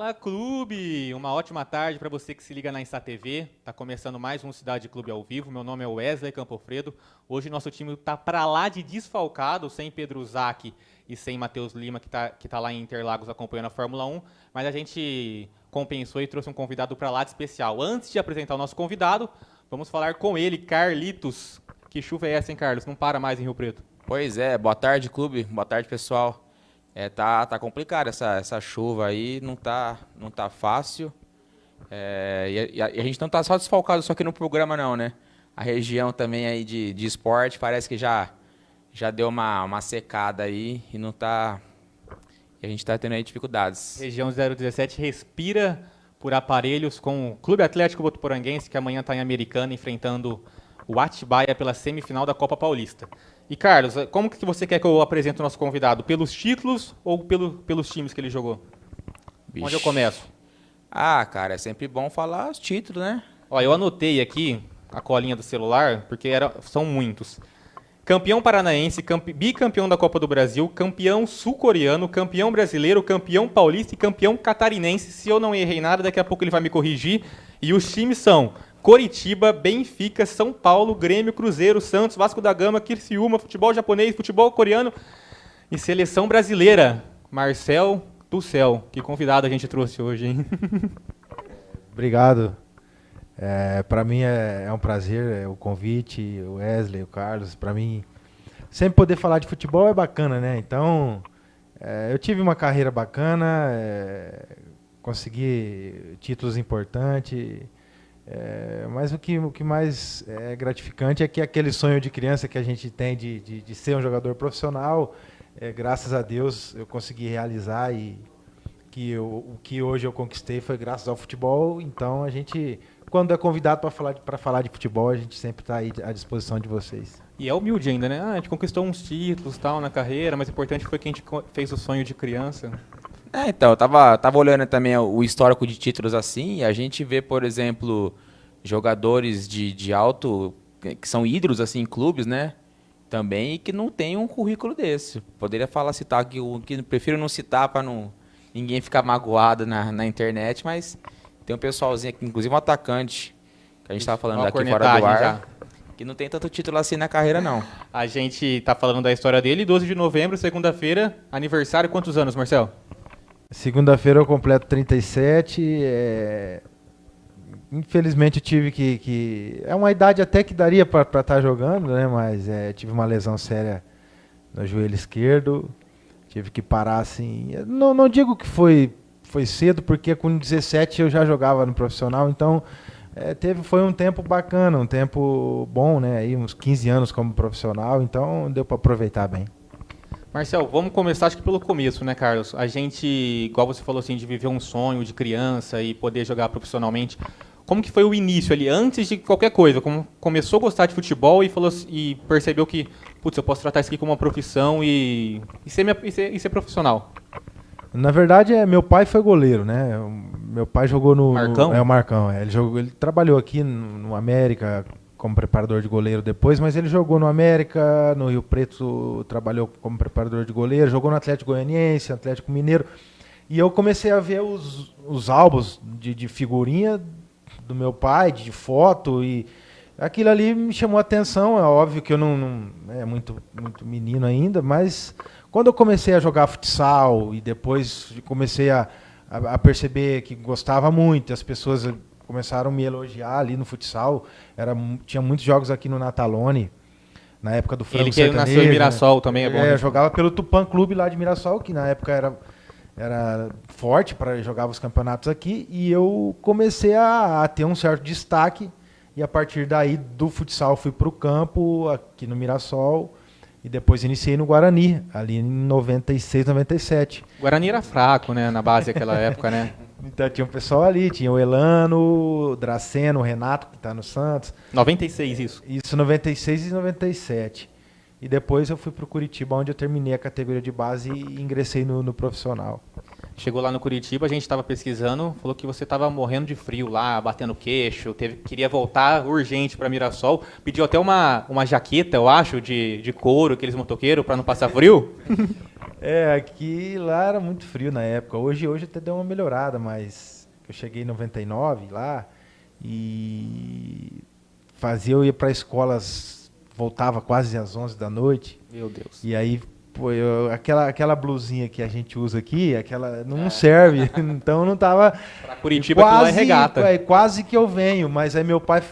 Fala Clube! Uma ótima tarde para você que se liga na Insta TV. Tá começando mais um Cidade Clube ao vivo. Meu nome é Wesley Campofredo. Hoje nosso time tá para lá de desfalcado, sem Pedro Zac e sem Matheus Lima, que tá lá em Interlagos acompanhando a Fórmula 1. Mas a gente compensou e trouxe um convidado para lá de especial. Antes de apresentar o nosso convidado, vamos falar com ele, Carlitos. Que chuva é essa, hein, Carlos? Não para mais em Rio Preto. Pois é, boa tarde, clube. Boa tarde, pessoal. Tá complicado essa chuva aí, não tá fácil. E a gente não tá só desfalcado só aqui no programa não, né? A região também aí de esporte parece que já deu uma secada aí e não tá... E a gente tá tendo aí dificuldades. Região 017 respira por aparelhos com o Clube Atlético Votuporanguense, que amanhã está em Americana, enfrentando o Atibaia pela semifinal da Copa Paulista. E, Carlos, como que você quer que eu apresente o nosso convidado? Pelos títulos ou pelos times que ele jogou? Bicho. Onde eu começo? Ah, cara, é sempre bom falar os títulos, né? Ó, eu anotei aqui a colinha do celular, porque são muitos. Campeão paranaense, bicampeão da Copa do Brasil, campeão sul-coreano, campeão brasileiro, campeão paulista e campeão catarinense. Se eu não errei nada, daqui a pouco ele vai me corrigir. E os times são Coritiba, Benfica, São Paulo, Grêmio, Cruzeiro, Santos, Vasco da Gama, Criciúma, futebol japonês, futebol coreano e seleção brasileira. Marcel do Céu. Que convidado a gente trouxe hoje, hein? Obrigado. Para mim é um prazer o convite, o Wesley, o Carlos. Para mim, sempre poder falar de futebol é bacana, né? Então, eu tive uma carreira bacana, consegui títulos importantes, mas o que mais é gratificante é que aquele sonho de criança que a gente tem de ser um jogador profissional, graças a Deus eu consegui realizar e o que hoje eu conquistei foi graças ao futebol. Então a gente, quando é convidado para falar de futebol, a gente sempre está aí à disposição de vocês. E é humilde ainda, né? A gente conquistou uns títulos tal na carreira, mas o importante foi que a gente fez o sonho de criança. Então, eu tava olhando também o histórico de títulos assim, e a gente vê, por exemplo, jogadores de alto, que são ídolos assim, em clubes, né? Também, e que não tem um currículo desse. Poderia citar aqui o que prefiro não citar para ninguém ficar magoado na internet, mas tem um pessoalzinho aqui, inclusive um atacante, que a gente estava falando daqui fora do ar, já, que não tem tanto título assim na carreira, não. A gente tá falando da história dele, 12 de novembro, segunda-feira, aniversário, quantos anos, Marcel? Segunda-feira eu completo 37, infelizmente eu tive que... É uma idade até que daria para estar jogando, né? Mas tive uma lesão séria no joelho esquerdo, tive que parar assim. Não digo que foi cedo, porque com 17 eu já jogava no profissional, então foi um tempo bacana, um tempo bom, né? Aí, uns 15 anos como profissional, então deu para aproveitar bem. Marcel, vamos começar acho que pelo começo, né, Carlos? A gente, igual você falou assim, de viver um sonho de criança e poder jogar profissionalmente. Como que foi o início ali, antes de qualquer coisa? Como começou a gostar de futebol e percebeu que, putz, eu posso tratar isso aqui como uma profissão e ser profissional? Na verdade, meu pai foi goleiro, né? Meu pai jogou no... Marcão? O Marcão. Ele trabalhou aqui no América como preparador de goleiro depois, mas ele jogou no América, no Rio Preto trabalhou como preparador de goleiro, jogou no Atlético Goianiense, Atlético Mineiro. E eu comecei a ver os álbuns de figurinha do meu pai, de foto, e aquilo ali me chamou a atenção. É óbvio que eu não é muito menino ainda, mas quando eu comecei a jogar futsal e depois comecei a perceber que gostava muito, as pessoas começaram a me elogiar ali no futsal. Tinha muitos jogos aqui no Natalone, na época do Frango Sertanejo. Ele que nasceu em Mirassol, né? Também é bom. Eu jogava pelo Tupã Clube lá de Mirassol, que na época era forte para jogar os campeonatos aqui, e eu comecei a ter um certo destaque, e a partir daí do futsal fui para o campo, aqui no Mirassol, e depois iniciei no Guarani, ali em 96, 97. O Guarani era fraco, né, na base daquela época, né? Então tinha um pessoal ali, tinha o Elano, o Draceno, o Renato, que está no Santos. 96 isso? Isso, 96 e 97. E depois eu fui para o Curitiba, onde eu terminei a categoria de base e ingressei no profissional. Chegou lá no Curitiba, a gente estava pesquisando, falou que você estava morrendo de frio lá, batendo queixo, queria voltar urgente para Mirassol, pediu até uma jaqueta, eu acho, de couro, aqueles motoqueiros, para não passar frio. Aqui lá era muito frio na época. Hoje até deu uma melhorada, mas eu cheguei em 99 lá e eu ia para escolas, voltava quase às 11 da noite. Meu Deus. E aí, pô, aquela blusinha que a gente usa aqui, aquela não serve, então não tava. Pra Curitiba aquilo lá é regata. Quase que eu venho, mas aí meu pai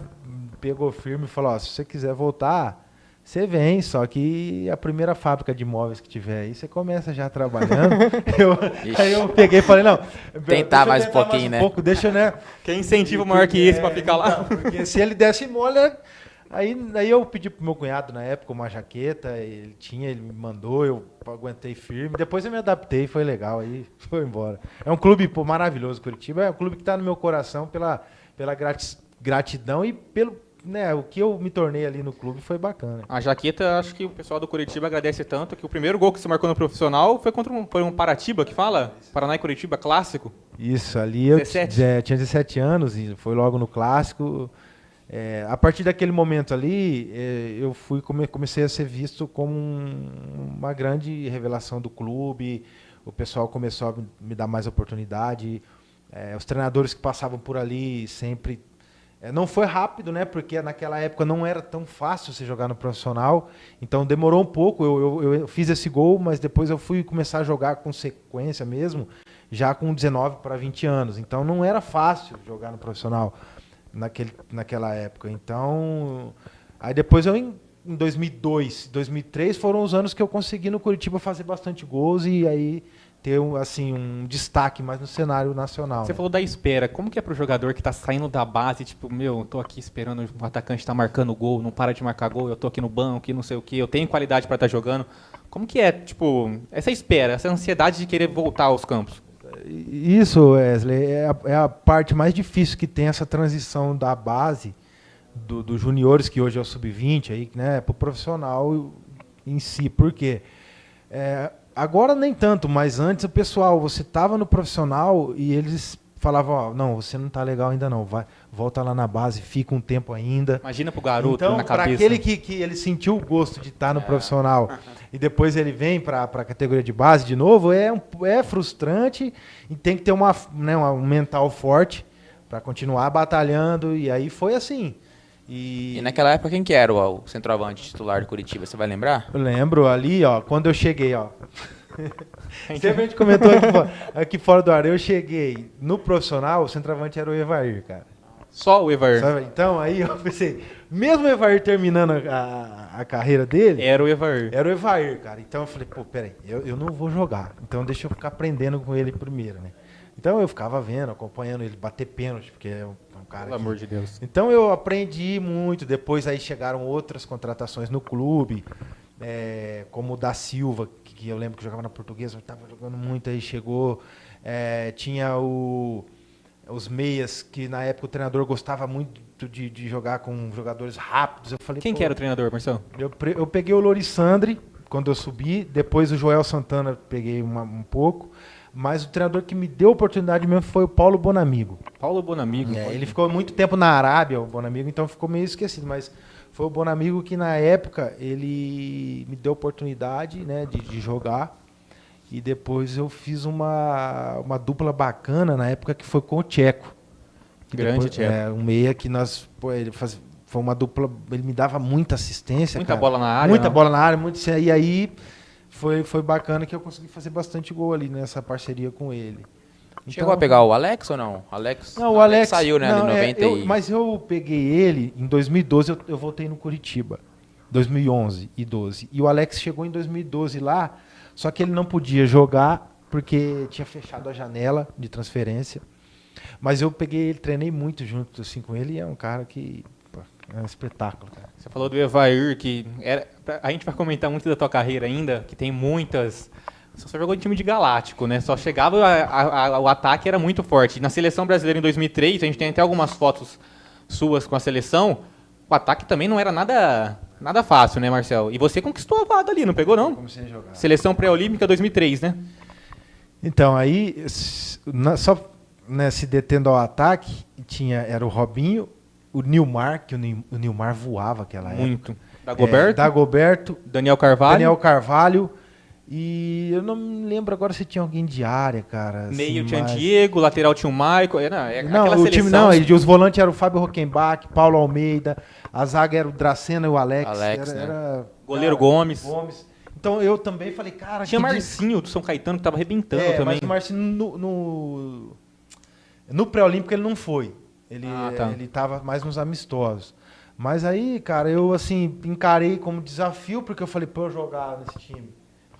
pegou firme e falou: ó, se você quiser voltar, você vem, só que a primeira fábrica de móveis que tiver aí, você começa já trabalhando. Aí eu peguei e falei: não, tentar mais um pouquinho, né? Deixa, né? Quem incentiva maior que esse pra ficar lá? Não, porque se ele desse mole. Aí eu pedi pro meu cunhado na época uma jaqueta, ele me mandou, eu aguentei firme. Depois eu me adaptei, foi legal, aí foi embora. É um clube maravilhoso, Curitiba. É um clube que está no meu coração pela gratidão e pelo, né, o que eu me tornei ali no clube foi bacana. A jaqueta, acho que o pessoal do Curitiba agradece tanto que o primeiro gol que você marcou no profissional foi contra um Paratiba, que fala? Paraná e Curitiba, clássico. Isso, ali eu tinha 17 anos e foi logo no clássico. A partir daquele momento ali, eu comecei a ser visto como uma grande revelação do clube. O pessoal começou a me dar mais oportunidade. Os treinadores que passavam por ali sempre... não foi rápido, né? Porque naquela época não era tão fácil você jogar no profissional. Então demorou um pouco. Eu fiz esse gol, mas depois eu fui começar a jogar com sequência mesmo, já com 19 para 20 anos. Então não era fácil jogar no profissional naquela época. Então, aí depois em 2002, 2003 foram os anos que eu consegui no Curitiba fazer bastante gols e aí ter um destaque mais no cenário nacional. Você falou da espera. Como que é pro jogador que tá saindo da base, tipo, eu tô aqui esperando o atacante tá marcando gol, não para de marcar gol, eu tô aqui no banco, não sei o quê, eu tenho qualidade para estar jogando. Como que é, tipo, essa espera, essa ansiedade de querer voltar aos campos? Isso, Wesley, é a parte mais difícil que tem essa transição da base dos juniores, que hoje é o sub-20, aí, né, para o profissional em si. Por quê? Agora nem tanto, mas antes o pessoal, você estava no profissional e eles falavam: não, você não está legal ainda não, volta lá na base, fica um tempo ainda. Imagina pro garoto então, na cabeça. Então, para aquele que ele sentiu o gosto de estar no profissional e depois ele vem para a categoria de base de novo, é frustrante e tem que ter um mental forte para continuar batalhando. E aí foi assim. E naquela época quem que era o centroavante titular de Curitiba, você vai lembrar? Eu lembro ali, quando eu cheguei, Sempre a gente comentou aqui fora do ar, eu cheguei no profissional, o centroavante era o Evair, cara. Só o Evair. Então aí eu pensei, mesmo o Evair terminando a carreira dele... Era o Evair. Era o Evair, cara. Então eu falei, peraí, eu não vou jogar, então deixa eu ficar aprendendo com ele primeiro, né? Então eu ficava vendo, acompanhando ele bater pênalti, porque é um cara... Pelo amor de Deus. Então eu aprendi muito, depois aí chegaram outras contratações no clube, como o da Silva, que eu lembro que jogava na Portuguesa, estava jogando muito, aí chegou, tinha os meias, que na época o treinador gostava muito de jogar com jogadores rápidos. Eu falei, quem que era o treinador, Marcelo? Eu peguei o Lorissandre quando eu subi, depois o Joel Santana peguei um pouco, mas o treinador que me deu a oportunidade mesmo foi o Paulo Bonamigo. Paulo Bonamigo. Ele ficou muito tempo na Arábia, o Bonamigo, então ficou meio esquecido, mas foi o Bonamigo que na época ele me deu a oportunidade, né, de jogar. E depois eu fiz uma dupla bacana na época que foi com o Tcheco. Grande Tcheco. Um meia que foi uma dupla, ele me dava muita assistência. Muita bola na área. Muita bola na área, e aí foi bacana que eu consegui fazer bastante gol ali nessa parceria com ele. Chegou a pegar o Alex ou não? Não, o Alex saiu, né, em 90 mas eu peguei ele em 2012, eu voltei no Curitiba. 2011 e 12. E o Alex chegou em 2012 lá, só que ele não podia jogar porque tinha fechado a janela de transferência. Mas eu peguei ele, treinei muito junto assim, com ele, e é um cara que é um espetáculo, cara. Você falou do Evair, que a gente vai comentar muito da tua carreira ainda, que tem muitas... Você só jogou em time de galáctico, né? Só chegava, o ataque era muito forte. Na seleção brasileira em 2003, a gente tem até algumas fotos suas com a seleção, o ataque também não era nada fácil, né, Marcel? E você conquistou a vaga ali, não pegou, não? Comecei a jogar. Seleção pré-olímpica 2003, né? Então, aí, só se detendo ao ataque, era o Robinho, o Nilmar, que o Nilmar voava aquela época. Muito. Dagoberto. Dagoberto. Daniel Carvalho. E eu não me lembro agora se tinha alguém de área, cara. Assim, Meio tinha Diego, lateral tinha o Michael. Não, aquela o time seleção. não, os volantes eram o Fábio Rockenbach, Paulo Almeida, a zaga era o Dracena e o Alex. Alex, né? Goleiro cara, Gomes. Então eu também falei, cara... Tinha que Marcinho do São Caetano que tava arrebentando É, também. mas o Marcinho no pré-olímpico ele não foi. Ele tava mais nos amistosos. Mas aí, cara, eu assim, encarei como desafio, porque eu falei, pô, eu jogar nesse time.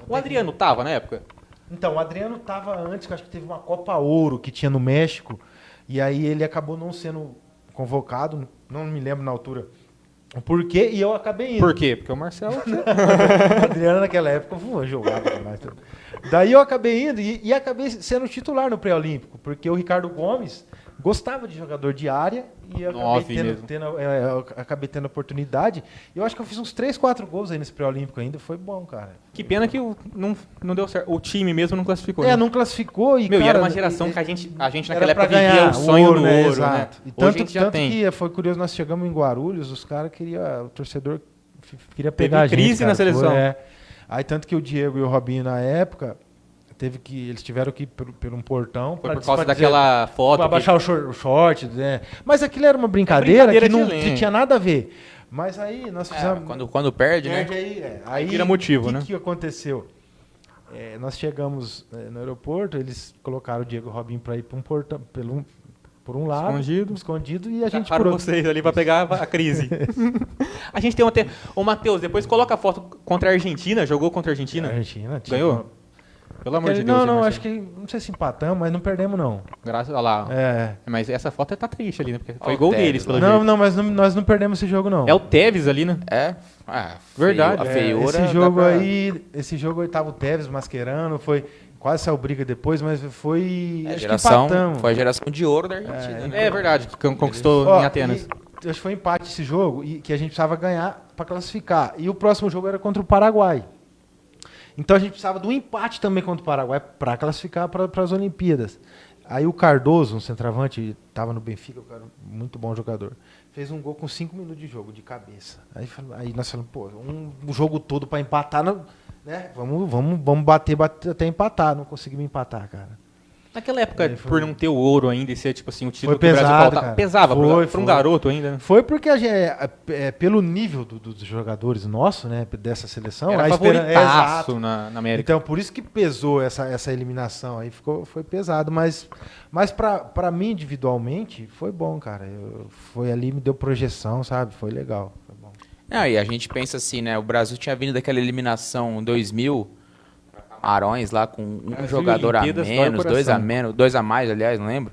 O Adriano tava na época? Então, o Adriano tava antes, que eu acho que teve uma Copa Ouro que tinha no México, e aí ele acabou não sendo convocado, não me lembro na altura por quê, e eu acabei indo. Por quê? Porque o Marcelo... O Adriano naquela época jogava demais. Daí eu acabei indo e acabei sendo titular no pré-olímpico, porque o Ricardo Gomes gostava de jogador de área e eu acabei tendo oportunidade. Eu acho que eu fiz uns 3, 4 gols aí nesse pré-olímpico ainda, foi bom, cara. Que pena que não deu certo. O time mesmo não classificou. É, né? não classificou e, Meu, cara, e era uma geração que a gente naquela pra época vivia ganhar o sonho do né? ouro, Exato. né? E Hoje a gente já tanto tem. que foi curioso, nós chegamos em Guarulhos, os caras queriam, o torcedor queria pegar a gente. Crise cara. na seleção. Aí tanto que o Diego e o Robinho na época, eles tiveram que ir por um portão. Foi por causa daquela foto. Pra baixar o short, né? Mas aquilo era uma brincadeira, que não tinha nada a ver. Mas aí nós fizemos... Quando perde, né? Aí vira motivo, né? O que aconteceu? Nós chegamos no aeroporto, eles colocaram o Diego e o Robinho para ir por um portão, por um lado, escondido, e a gente para vocês ali para pegar a crise. A gente tem o Matheus, depois coloca a foto contra a Argentina, jogou contra a Argentina? Ganhou? Pelo amor de Deus. Não, acho que, não sei se empatamos, mas não perdemos não. Graças a lá. Mas essa foto tá triste ali, né? Porque foi gol Tevez, deles, pelo jeito. Não, mas nós não perdemos esse jogo não. É o Tevez ali, né? Verdade. A feiura. Esse jogo aí tava o Tevez masquerando, quase saiu briga depois, mas foi... Foi a geração de ouro da Argentina. É verdade, que conquistou em Atenas. Acho que foi empate esse jogo, e que a gente precisava ganhar para classificar. E o próximo jogo era contra o Paraguai. Então a gente precisava de um empate também contra o Paraguai para classificar para as Olimpíadas. Aí o Cardoso, um centroavante, estava no Benfica, muito bom jogador, fez um gol com 5 minutos de jogo, de cabeça. Aí nós falamos, pô, um jogo todo para empatar, né? Vamos bater até empatar. Não conseguimos empatar, cara. Naquela época, por não ter o ouro ainda e ser, tipo assim, o título que o Brasil faltava. Cara. Pesava para um garoto ainda, né? Foi porque pelo nível dos jogadores nossos, né, dessa seleção... Era favoritaço na América. Então, por isso que pesou essa eliminação. Aí foi pesado, mas para mim, individualmente, foi bom, cara. Foi ali, me deu projeção, sabe? Foi legal, foi bom. E a gente pensa assim, né, o Brasil tinha vindo daquela eliminação 2000... Arões lá com um jogador a menos, 2 a mais, aliás, não lembro.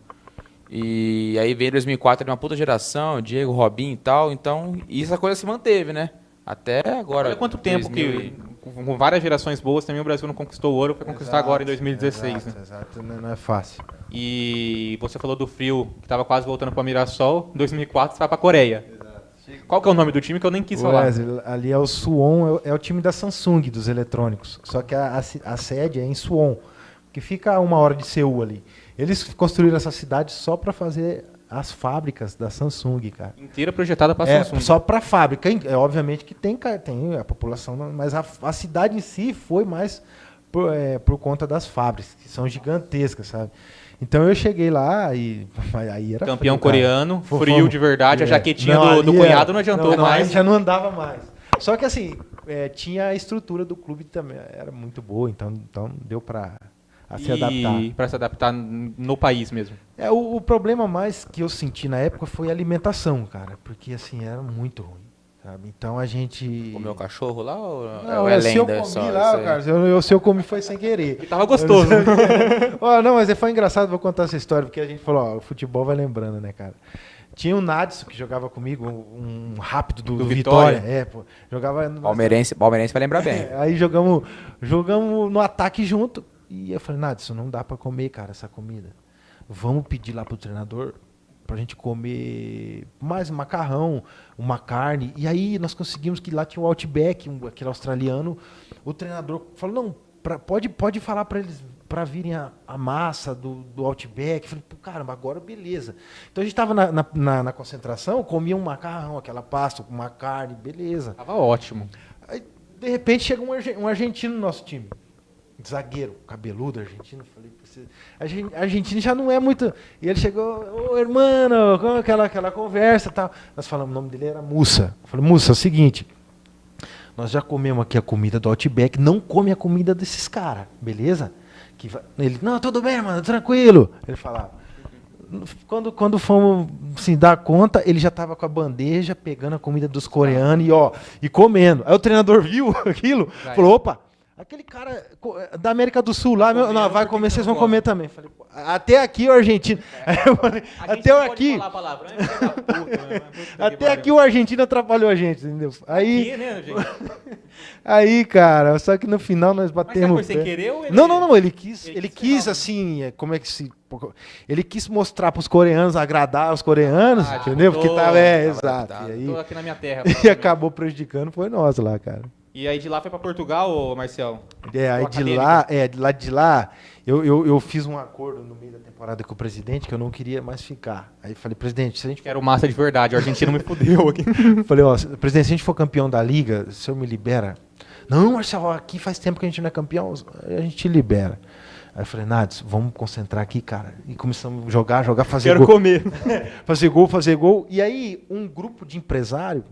E aí veio 2004, uma puta geração, Diego, Robinho e tal, então essa coisa se manteve, né? Até agora. Olha quanto tempo que, com várias gerações boas, também o Brasil não conquistou o ouro, vai conquistar agora em 2016. Exato, não é fácil. E você falou do frio, que estava quase voltando para Mirassol, em 2004 você vai para a Coreia. Qual que é o nome do time que eu nem quis falar? Ali é o Suwon, é o time da Samsung, dos eletrônicos. Só que a sede é em Suwon, que fica a 1 hora de Seul ali. Eles construíram essa cidade só para fazer as fábricas da Samsung, cara. Inteira projetada para a Samsung. Só para fábrica. Obviamente que tem a população, mas a cidade em si foi mais por conta das fábricas, que são gigantescas, sabe? Então eu cheguei lá e aí era campeão frio, coreano, frio de verdade, a jaquetinha do cunhado não adiantou mais. Já não andava mais. Só que assim, tinha a estrutura do clube também, era muito boa, então deu para se adaptar. E para se adaptar no país mesmo. O problema mais que eu senti na época foi a alimentação, cara, porque assim, era muito ruim. Sabe? Então a gente... Comeu cachorro lá ou não, é se eu lenda? Comi lá, cara, se eu comi foi sem querer. E tava gostoso. Não, mas foi engraçado, vou contar essa história, porque a gente falou, o futebol vai lembrando, né, cara? Tinha o Nadson que jogava comigo, um rápido do Vitória. Jogava... Palmeirense vai lembrar bem. Aí jogamos no ataque junto, e eu falei, Nadson, não dá pra comer, cara, essa comida. Vamos pedir lá pro treinador pra gente comer mais um macarrão, uma carne. E aí nós conseguimos que lá tinha o Outback, aquele australiano. O treinador falou, não, pode falar para eles para virem a massa do Outback. Eu falei, caramba, agora beleza. Então a gente estava na concentração, comia um macarrão, aquela pasta com uma carne, beleza. Tava ótimo. Aí, de repente chega um argentino no nosso time. zagueiro, cabeludo, argentino. Falei, argentino já não é muito... E ele chegou, ô, irmão, com aquela conversa e tal. Nós falamos, o nome dele era Mussa. Eu falei, Mussa, é o seguinte, nós já comemos aqui a comida do Outback, não come a comida desses caras, beleza? Ele, não, tudo bem, mano, tranquilo. Ele falava. Quando fomos assim, dar conta, ele já estava com a bandeja, pegando a comida dos coreanos e comendo. Aí o treinador viu aquilo, falou, opa, aquele cara da América do Sul lá, não, vai comer, vocês vão comer também. Falei, até aqui o argentino. Até aqui. Até aqui o argentino atrapalhou a gente, entendeu? Aí, cara, só que no final nós batemos. Mas foi sem querer ou ele... Não, ele quis assim, como é que se... Ele quis mostrar para os coreanos, agradar os coreanos, entendeu? Porque tava, exato. E aí, tô aqui na minha terra. E acabou prejudicando, foi nós lá, cara. E aí de lá foi para Portugal, ô Marcel? Aí de lá, eu fiz um acordo no meio da temporada com o presidente que eu não queria mais ficar. Aí falei, presidente, se a gente... Quero massa de verdade, o argentino me fudeu aqui. Falei, presidente, se a gente for campeão da Liga, o senhor me libera? Não, Marcelo, aqui faz tempo que a gente não é campeão, a gente te libera. Aí eu falei, Nadson, vamos concentrar aqui, cara. E começamos a jogar, fazer gol. Quero comer. fazer gol. E aí, um grupo de empresários,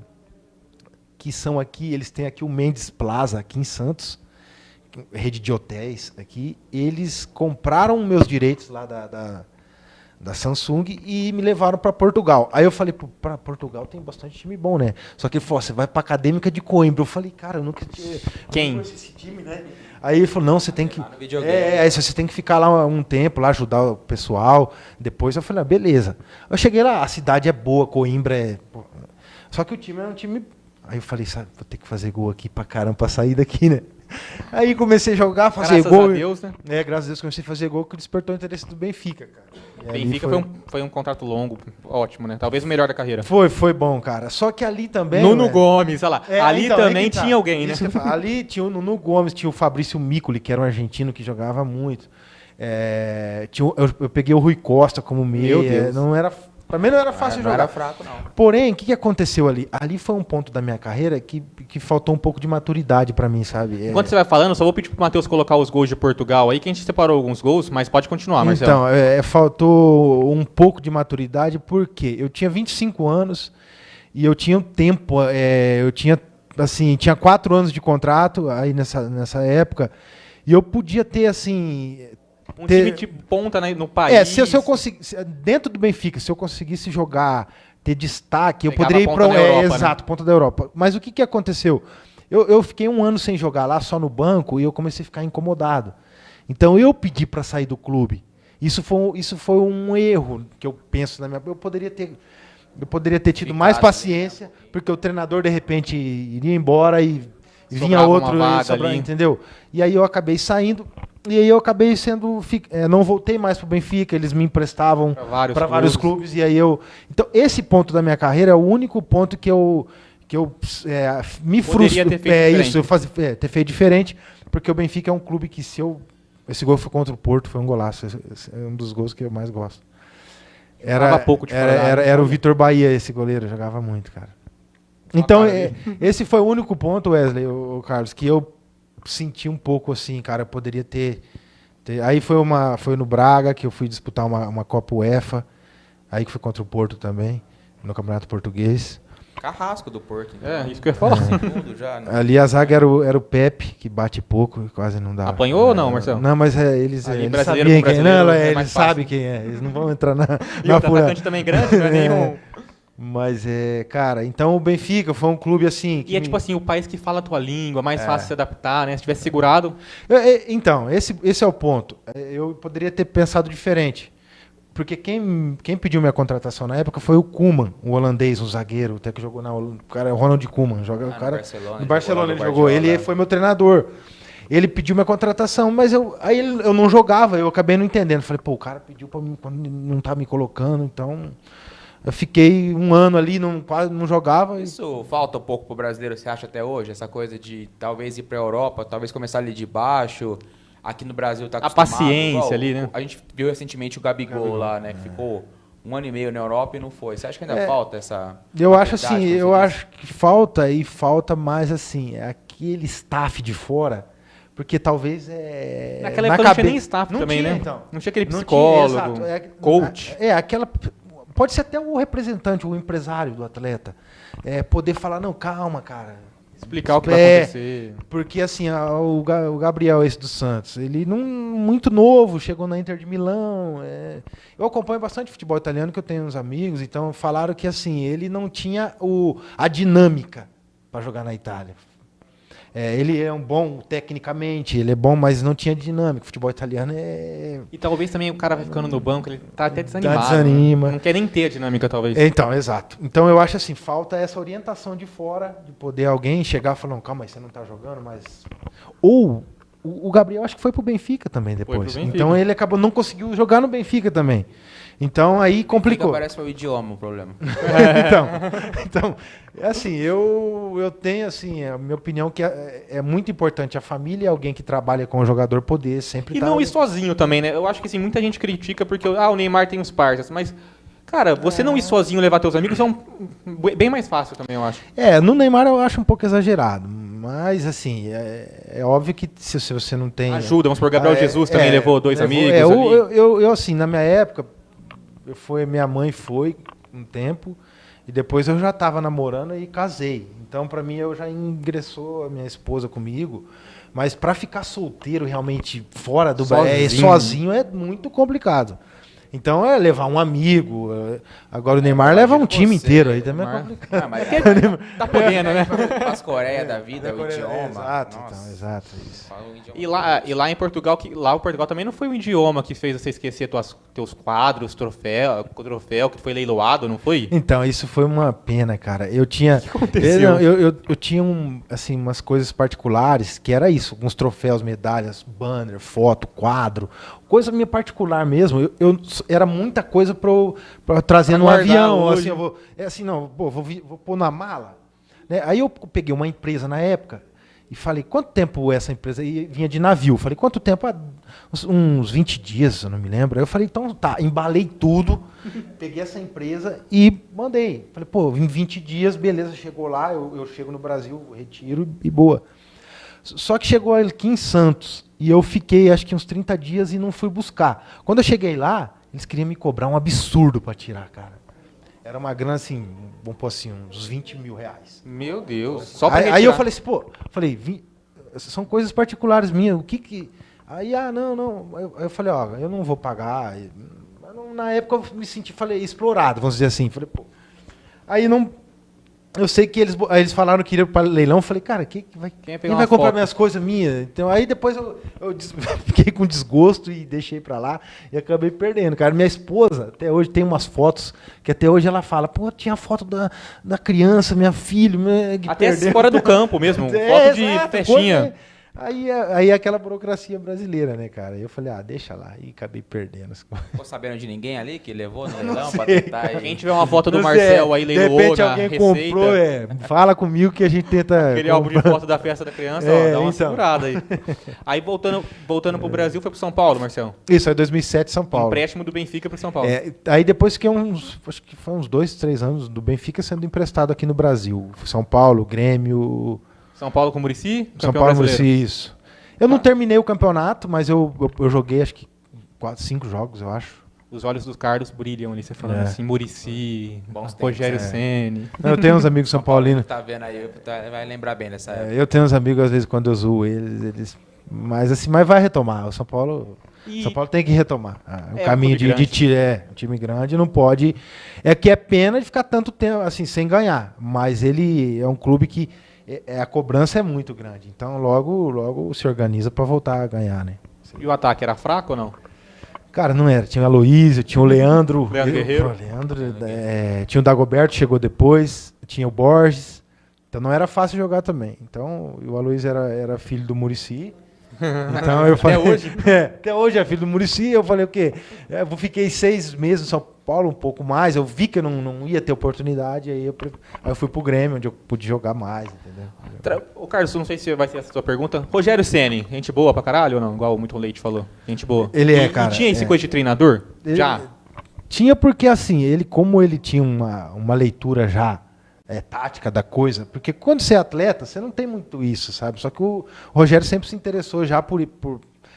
que são aqui, eles têm aqui o Mendes Plaza, aqui em Santos, rede de hotéis aqui, eles compraram meus direitos lá da Samsung e me levaram para Portugal. Aí eu falei, para Portugal tem bastante time bom, né? Só que ele falou, você vai para Acadêmica de Coimbra. Eu falei, cara, eu nunca tinha... Quem? Esse time, né? Aí ele falou, não, você tem que... aí você tem que ficar lá um tempo, lá ajudar o pessoal. Depois eu falei, beleza. Eu cheguei lá, a cidade é boa, Coimbra é... Só que o time era um time... Aí eu falei, sabe, vou ter que fazer gol aqui pra caramba, pra sair daqui, né? Aí comecei a jogar, fazer gol. Graças a Deus, né? Graças a Deus comecei a fazer gol, que despertou o interesse do Benfica, cara. Benfica foi um contrato longo, ótimo, né? Talvez o melhor da carreira. Foi bom, cara. Só que ali também... Nuno Gomes, olha lá. Ali então, também tinha alguém, né? Ali tinha o Nuno Gomes, tinha o Fabrício Micoli, que era um argentino que jogava muito. Eu peguei o Rui Costa como meia. Meu Deus. Não era... Pra mim não era fácil jogar. Não era fraco, não. Porém, o que aconteceu ali? Ali foi um ponto da minha carreira que faltou um pouco de maturidade pra mim, sabe? Enquanto você vai falando, só vou pedir pro Matheus colocar os gols de Portugal aí, que a gente separou alguns gols, mas pode continuar, Marcelo. Então, faltou um pouco de maturidade, porque eu tinha 25 anos e eu tinha um tempo, eu tinha 4 anos de contrato aí nessa época, e eu podia ter, assim... time de ponta no país. Se eu conseguisse, dentro do Benfica, se eu conseguisse jogar, ter destaque, eu Pegava poderia ir a ponta da Europa, né? Exato, ponta da Europa. Mas o que aconteceu? Eu fiquei 1 ano sem jogar lá, só no banco, e eu comecei a ficar incomodado. Então eu pedi para sair do clube. Isso foi um erro que eu penso na minha... Eu poderia ter tido mais paciência, porque o treinador de repente iria embora e vinha outro, entendeu? E aí eu acabei saindo. E aí eu acabei não voltei mais pro Benfica, eles me emprestavam para vários clubes, e aí então esse ponto da minha carreira é o único ponto que eu me frustro, ter feito diferente, porque o Benfica é um clube que esse gol foi contra o Porto, foi um golaço, esse é um dos gols que eu mais gosto. Era o Vitor Bahia, esse goleiro, jogava muito, cara. Então esse foi o único ponto, Wesley, o Carlos, que eu senti um pouco assim, cara, eu poderia ter... Aí foi no Braga que eu fui disputar uma Copa UEFA, aí que foi contra o Porto também, no Campeonato Português. Carrasco do Porto. Isso que eu ia falar. Ali a zaga era o Pepe, que bate pouco, quase não dá. Apanhou ou não, Marcelo? Não, mas eles brasileiro sabiam quem é. Eles sabem quem é, eles não vão entrar na e o atacante também grande, não é nenhum... Mas cara, então o Benfica foi um clube assim... E tipo assim, o país que fala a tua língua, mais fácil se adaptar, né? Se tivesse segurado... Então, esse é o ponto. Eu poderia ter pensado diferente. Porque quem pediu minha contratação na época foi o Koeman, o holandês, um zagueiro, até que jogou o cara, o Ronald Koeman. No Barcelona ele jogou, ele foi meu treinador. Ele pediu minha contratação, mas eu não jogava, eu acabei não entendendo. Falei, o cara pediu pra mim, não tá me colocando, então... Eu fiquei 1 ano ali, quase não jogava. Isso falta um pouco pro brasileiro, você acha, até hoje? Essa coisa de talvez ir pra Europa, talvez começar ali de baixo. Aqui no Brasil tá acostumado. A paciência ali, né? A gente viu recentemente o Gabigol lá, né? Que ficou 1 ano e meio na Europa e não foi. Você acha que ainda falta essa... Eu acho assim, eu acho que falta mais assim, aquele staff de fora... porque talvez Naquela na época não tinha cabe- nem staff Não também, tinha, né? então. Não tinha aquele Não psicólogo, tinha, exato. coach. Aquela. Pode ser até o representante, o empresário do atleta. Poder falar, não, calma, cara. Explicar o que vai acontecer. Porque assim, o Gabriel, esse do Santos, ele não muito novo, chegou na Inter de Milão. Eu acompanho bastante futebol italiano, que eu tenho uns amigos, então falaram que assim, ele não tinha a dinâmica para jogar na Itália. Ele é um bom tecnicamente, ele é bom, mas não tinha dinâmica. O futebol italiano E talvez também o cara vai ficando no banco, ele tá até desanimado. desanima. Né? Não quer nem ter a dinâmica, talvez. Então, exato. Então eu acho assim, falta essa orientação de fora, de poder alguém chegar e falar, não, calma aí, você não tá jogando, mas... Ou o Gabriel acho que foi pro Benfica também depois. Benfica. Então ele não conseguiu jogar no Benfica também. Então aí complicou. Parece que foi o idioma o problema. então, assim, eu tenho assim, a minha opinião que é muito importante a família e alguém que trabalha com o jogador poder sempre E estar... não ir sozinho também, né? Eu acho que assim, muita gente critica porque o Neymar tem os parceiros, mas, cara, você não ir sozinho levar teus amigos é bem mais fácil também, eu acho. No Neymar eu acho um pouco exagerado, mas assim, é óbvio que se você não tem... Ajuda, vamos por Gabriel Jesus também levou dois amigos ali. Eu assim, na minha época, minha mãe foi um tempo, e depois eu já estava namorando e casei. Então, para mim, eu já ingressou a minha esposa comigo, mas para ficar solteiro realmente fora do Brasil, sozinho é muito complicado. Então é levar um amigo. Agora o Neymar leva um time inteiro aí também. É complicado. Mas tá podendo, né? As Coreia da vida, o idioma. Exato, Nossa. então, exato. Isso. Fala um idioma. E lá em Portugal, o Portugal também não foi o idioma que fez você esquecer teus quadros, troféu que foi leiloado, não foi? Então, isso foi uma pena, cara. Eu tinha. O que aconteceu? Eu tinha assim, umas coisas particulares, que era isso, uns troféus, medalhas, banner, foto, quadro. Coisa minha particular mesmo. Era muita coisa para trazer no avião. Hoje. Assim, vou pôr na mala. Né? Aí eu peguei uma empresa na época e falei, quanto tempo essa empresa? E vinha de navio. Falei, quanto tempo? Uns 20 dias, eu não me lembro. Aí eu falei, então tá, embalei tudo, peguei essa empresa e mandei. Falei, em 20 dias, beleza, chegou lá, eu chego no Brasil, retiro e boa. Só que chegou aqui em Santos e eu fiquei acho que uns 30 dias e não fui buscar. Quando eu cheguei lá, eles queriam me cobrar um absurdo para tirar, cara. Era uma grana assim, vamos pôr assim, uns 20 mil reais. Meu Deus. Só pra aí eu falei assim, são coisas particulares minhas, o que... Aí, não. Eu falei, eu não vou pagar. Na época eu me senti, explorado, vamos dizer assim. Falei, Aí não... Eu sei que eles falaram que iriam para leilão. Eu falei, cara, quem vai comprar minhas coisas minhas? Então, aí depois eu fiquei com desgosto e deixei para lá e acabei perdendo. Cara, minha esposa, até hoje, tem umas fotos que até hoje ela fala, tinha foto da criança, minha filha. Até fora do campo mesmo, foto de festinha. Aí é aquela burocracia brasileira, né, cara? Aí eu falei, deixa lá. E acabei perdendo as coisas. Ficou sabendo de ninguém ali que levou no leilão pra tentar? Quem tiver uma foto do Marcel aí, leiloou de repente na alguém Receita, comprou, fala comigo que a gente tenta... aquele álbum de foto da festa da criança, dá uma segurada aí. Aí voltando pro Brasil, foi pro São Paulo, Marcel? Isso, é 2007, São Paulo. Empréstimo do Benfica pro São Paulo. Aí depois que acho que foi uns 2, 3 anos do Benfica sendo emprestado aqui no Brasil. São Paulo, Grêmio... São Paulo com o Muricy? São Paulo com o Muricy, isso. Eu não terminei o campeonato, mas eu joguei acho que 4, 5 jogos, eu acho. Os olhos dos Carlos brilham ali, você falando assim, Muricy, Rogério Ceni. Eu tenho uns amigos São Paulinos. Tá vendo aí, vai lembrar bem dessa época. Eu tenho uns amigos, às vezes, quando eu zoo eles... Mas vai retomar. O São Paulo tem que retomar. O caminho de time grande não pode... É que é pena de ficar tanto tempo assim, sem ganhar. Mas ele é um clube que... A cobrança é muito grande. Então, logo se organiza para voltar a ganhar, né? E o ataque era fraco ou não? Cara, não era. Tinha o Aloysio, tinha o Leandro. Leandro Guerreiro. Tinha o Dagoberto, chegou depois. Tinha o Borges. Então, não era fácil jogar também. Então, o Aloysio era filho do Muricy. Então, eu falei... Até hoje? Até hoje é filho do Muricy. Eu falei o quê? Eu fiquei 6 meses em São Paulo, um pouco mais. Eu vi que eu não ia ter oportunidade. Aí eu fui pro Grêmio, onde eu pude jogar mais, entendeu? Ô Carlos, não sei se vai ser essa a sua pergunta. Rogério Ceni, gente boa pra caralho ou não? Igual o Milton Leite falou. Gente boa. Ele cara. E tinha esse coisa de treinador? Já? Tinha porque, assim, como ele tinha uma leitura já tática da coisa, porque quando você é atleta, você não tem muito isso, sabe? Só que o Rogério sempre se interessou já por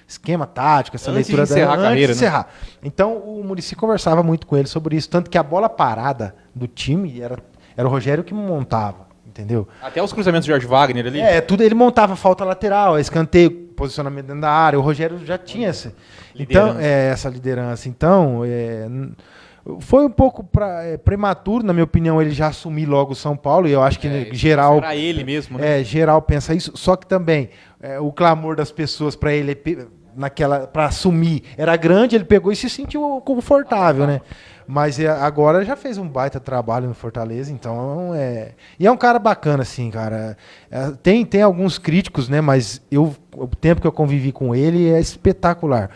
esquema tático, essa Antes leitura de encerrar a carreira, antes de encerrar. Então o Muricy conversava muito com ele sobre isso, tanto que a bola parada do time era o Rogério que montava, entendeu? Até os cruzamentos de George Wagner ali. Tudo ele montava falta lateral, escanteio, posicionamento dentro da área. O Rogério já tinha essa liderança. Então, foi um pouco prematuro, na minha opinião, ele já assumir logo o São Paulo, e eu acho que geral... Era ele mesmo, né? Geral pensa isso, só que também o clamor das pessoas para ele para assumir era grande, ele pegou e se sentiu confortável, né? Mas agora já fez um baita trabalho no Fortaleza, então E é um cara bacana, assim, cara. Tem alguns críticos, né? Mas o tempo que eu convivi com ele é espetacular.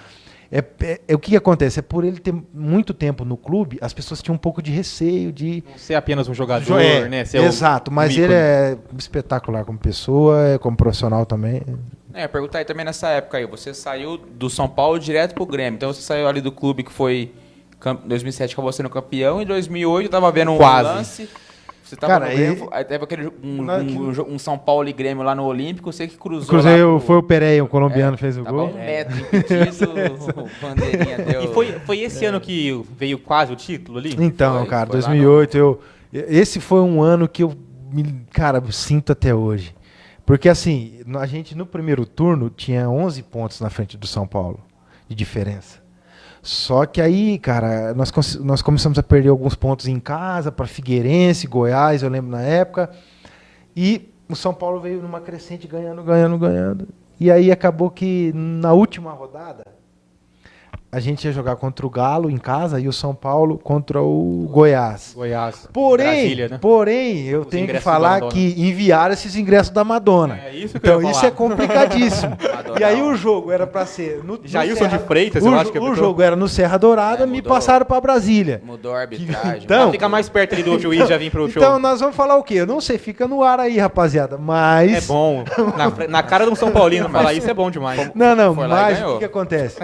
O que acontece? Por ele ter muito tempo no clube, as pessoas tinham um pouco de receio de... Não ser apenas um jogador, né? Ser exato, mas ele é espetacular como pessoa, como profissional também. Perguntar aí também nessa época aí, você saiu do São Paulo direto pro Grêmio, então você saiu ali do clube que foi... Em 2007 acabou sendo campeão, em 2008 eu tava vendo um lance, você tava no Grêmio, aí teve um São Paulo e Grêmio lá no Olímpico, você que cruzou lá foi o Pereira, o colombiano, fez o tava gol. 1 metro impedido, o bandeirinha deu... E foi esse ano que veio quase o título ali? Então, cara, 2008, esse foi um ano que eu sinto até hoje. Porque assim, a gente no primeiro turno tinha 11 pontos na frente do São Paulo, de diferença. Só que aí, cara, nós começamos a perder alguns pontos em casa, para Figueirense, Goiás, eu lembro na época. E o São Paulo veio numa crescente, ganhando. E aí acabou que na última rodada, a gente ia jogar contra o Galo em casa e o São Paulo contra o Goiás. Brasília, né? Porém, eu tenho que falar que enviaram esses ingressos da Madonna. Então isso é complicadíssimo. E aí o jogo era para ser no Jailson de Freitas, eu acho que o jogo era no Serra Dourada, me passaram para Brasília. Mudou a arbitragem. Então, fica mais perto ali do juiz, já vim pro show. Então nós vamos falar o quê? Eu não sei, fica no ar aí, rapaziada, mas... É bom. Na cara de um São Paulino falar isso é bom demais. Não, mas o que acontece?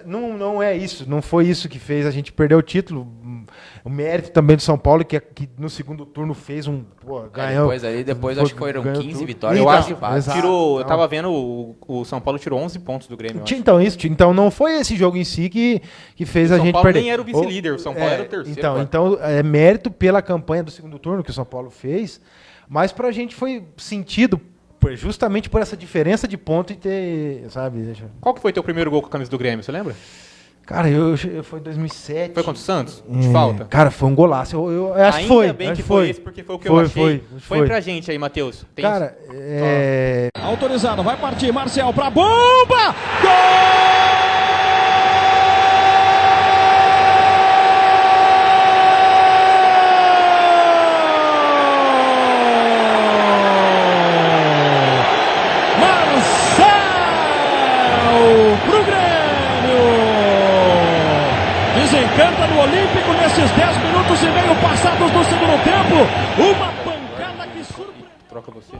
Não é isso, não foi isso que fez a gente perder o título. O mérito também do São Paulo, que no segundo turno fez ganhou. Depois acho que foram 15 vitórias. Eu acho que eu tava vendo, o São Paulo tirou 11 pontos do Grêmio. Então não foi esse jogo em si que fez a gente perder. O São Paulo nem era o vice-líder, o São Paulo era o terceiro. Então é mérito pela campanha do segundo turno que o São Paulo fez, mas pra gente foi sentido justamente por essa diferença de ponto e ter, sabe? Qual que foi teu primeiro gol com a camisa do Grêmio, você lembra? Cara, foi em 2007. Foi contra o Santos? De falta? Cara, foi um golaço. Eu acho que foi. Ainda bem que foi esse, porque foi o que eu achei. Foi pra gente aí, Matheus. Cara, autorizado, vai partir, Marcel pra bomba! Gol! Desencanta no Olímpico nesses 10 minutos e meio passados do segundo tempo. Uma pancada que surpreende. Troca você.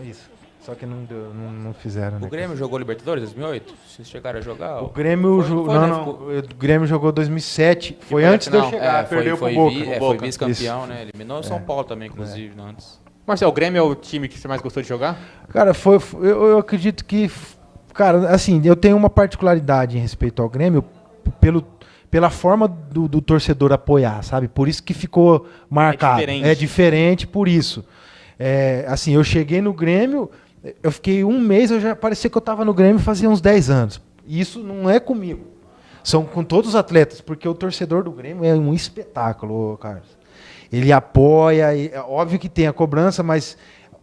Isso. Só que não fizeram. O Grêmio jogou Libertadores em 2008? Vocês chegaram a jogar? O Grêmio o Grêmio jogou 2007. Foi antes de eu chegar. Perdeu pro Boca. Foi vice-campeão, né? Eliminou o São Paulo também, inclusive, antes. Marcelo, o Grêmio é o time que você mais gostou de jogar? Cara, eu acredito que... Cara, assim, eu tenho uma particularidade em respeito ao Grêmio pela forma do torcedor apoiar, sabe? Por isso que ficou marcado. É diferente por isso. Assim, eu cheguei no Grêmio, eu fiquei um mês, parecia que eu estava no Grêmio fazia uns 10 anos. E isso não é comigo. São com todos os atletas, porque o torcedor do Grêmio é um espetáculo, Carlos. Ele apoia, é óbvio que tem a cobrança, mas...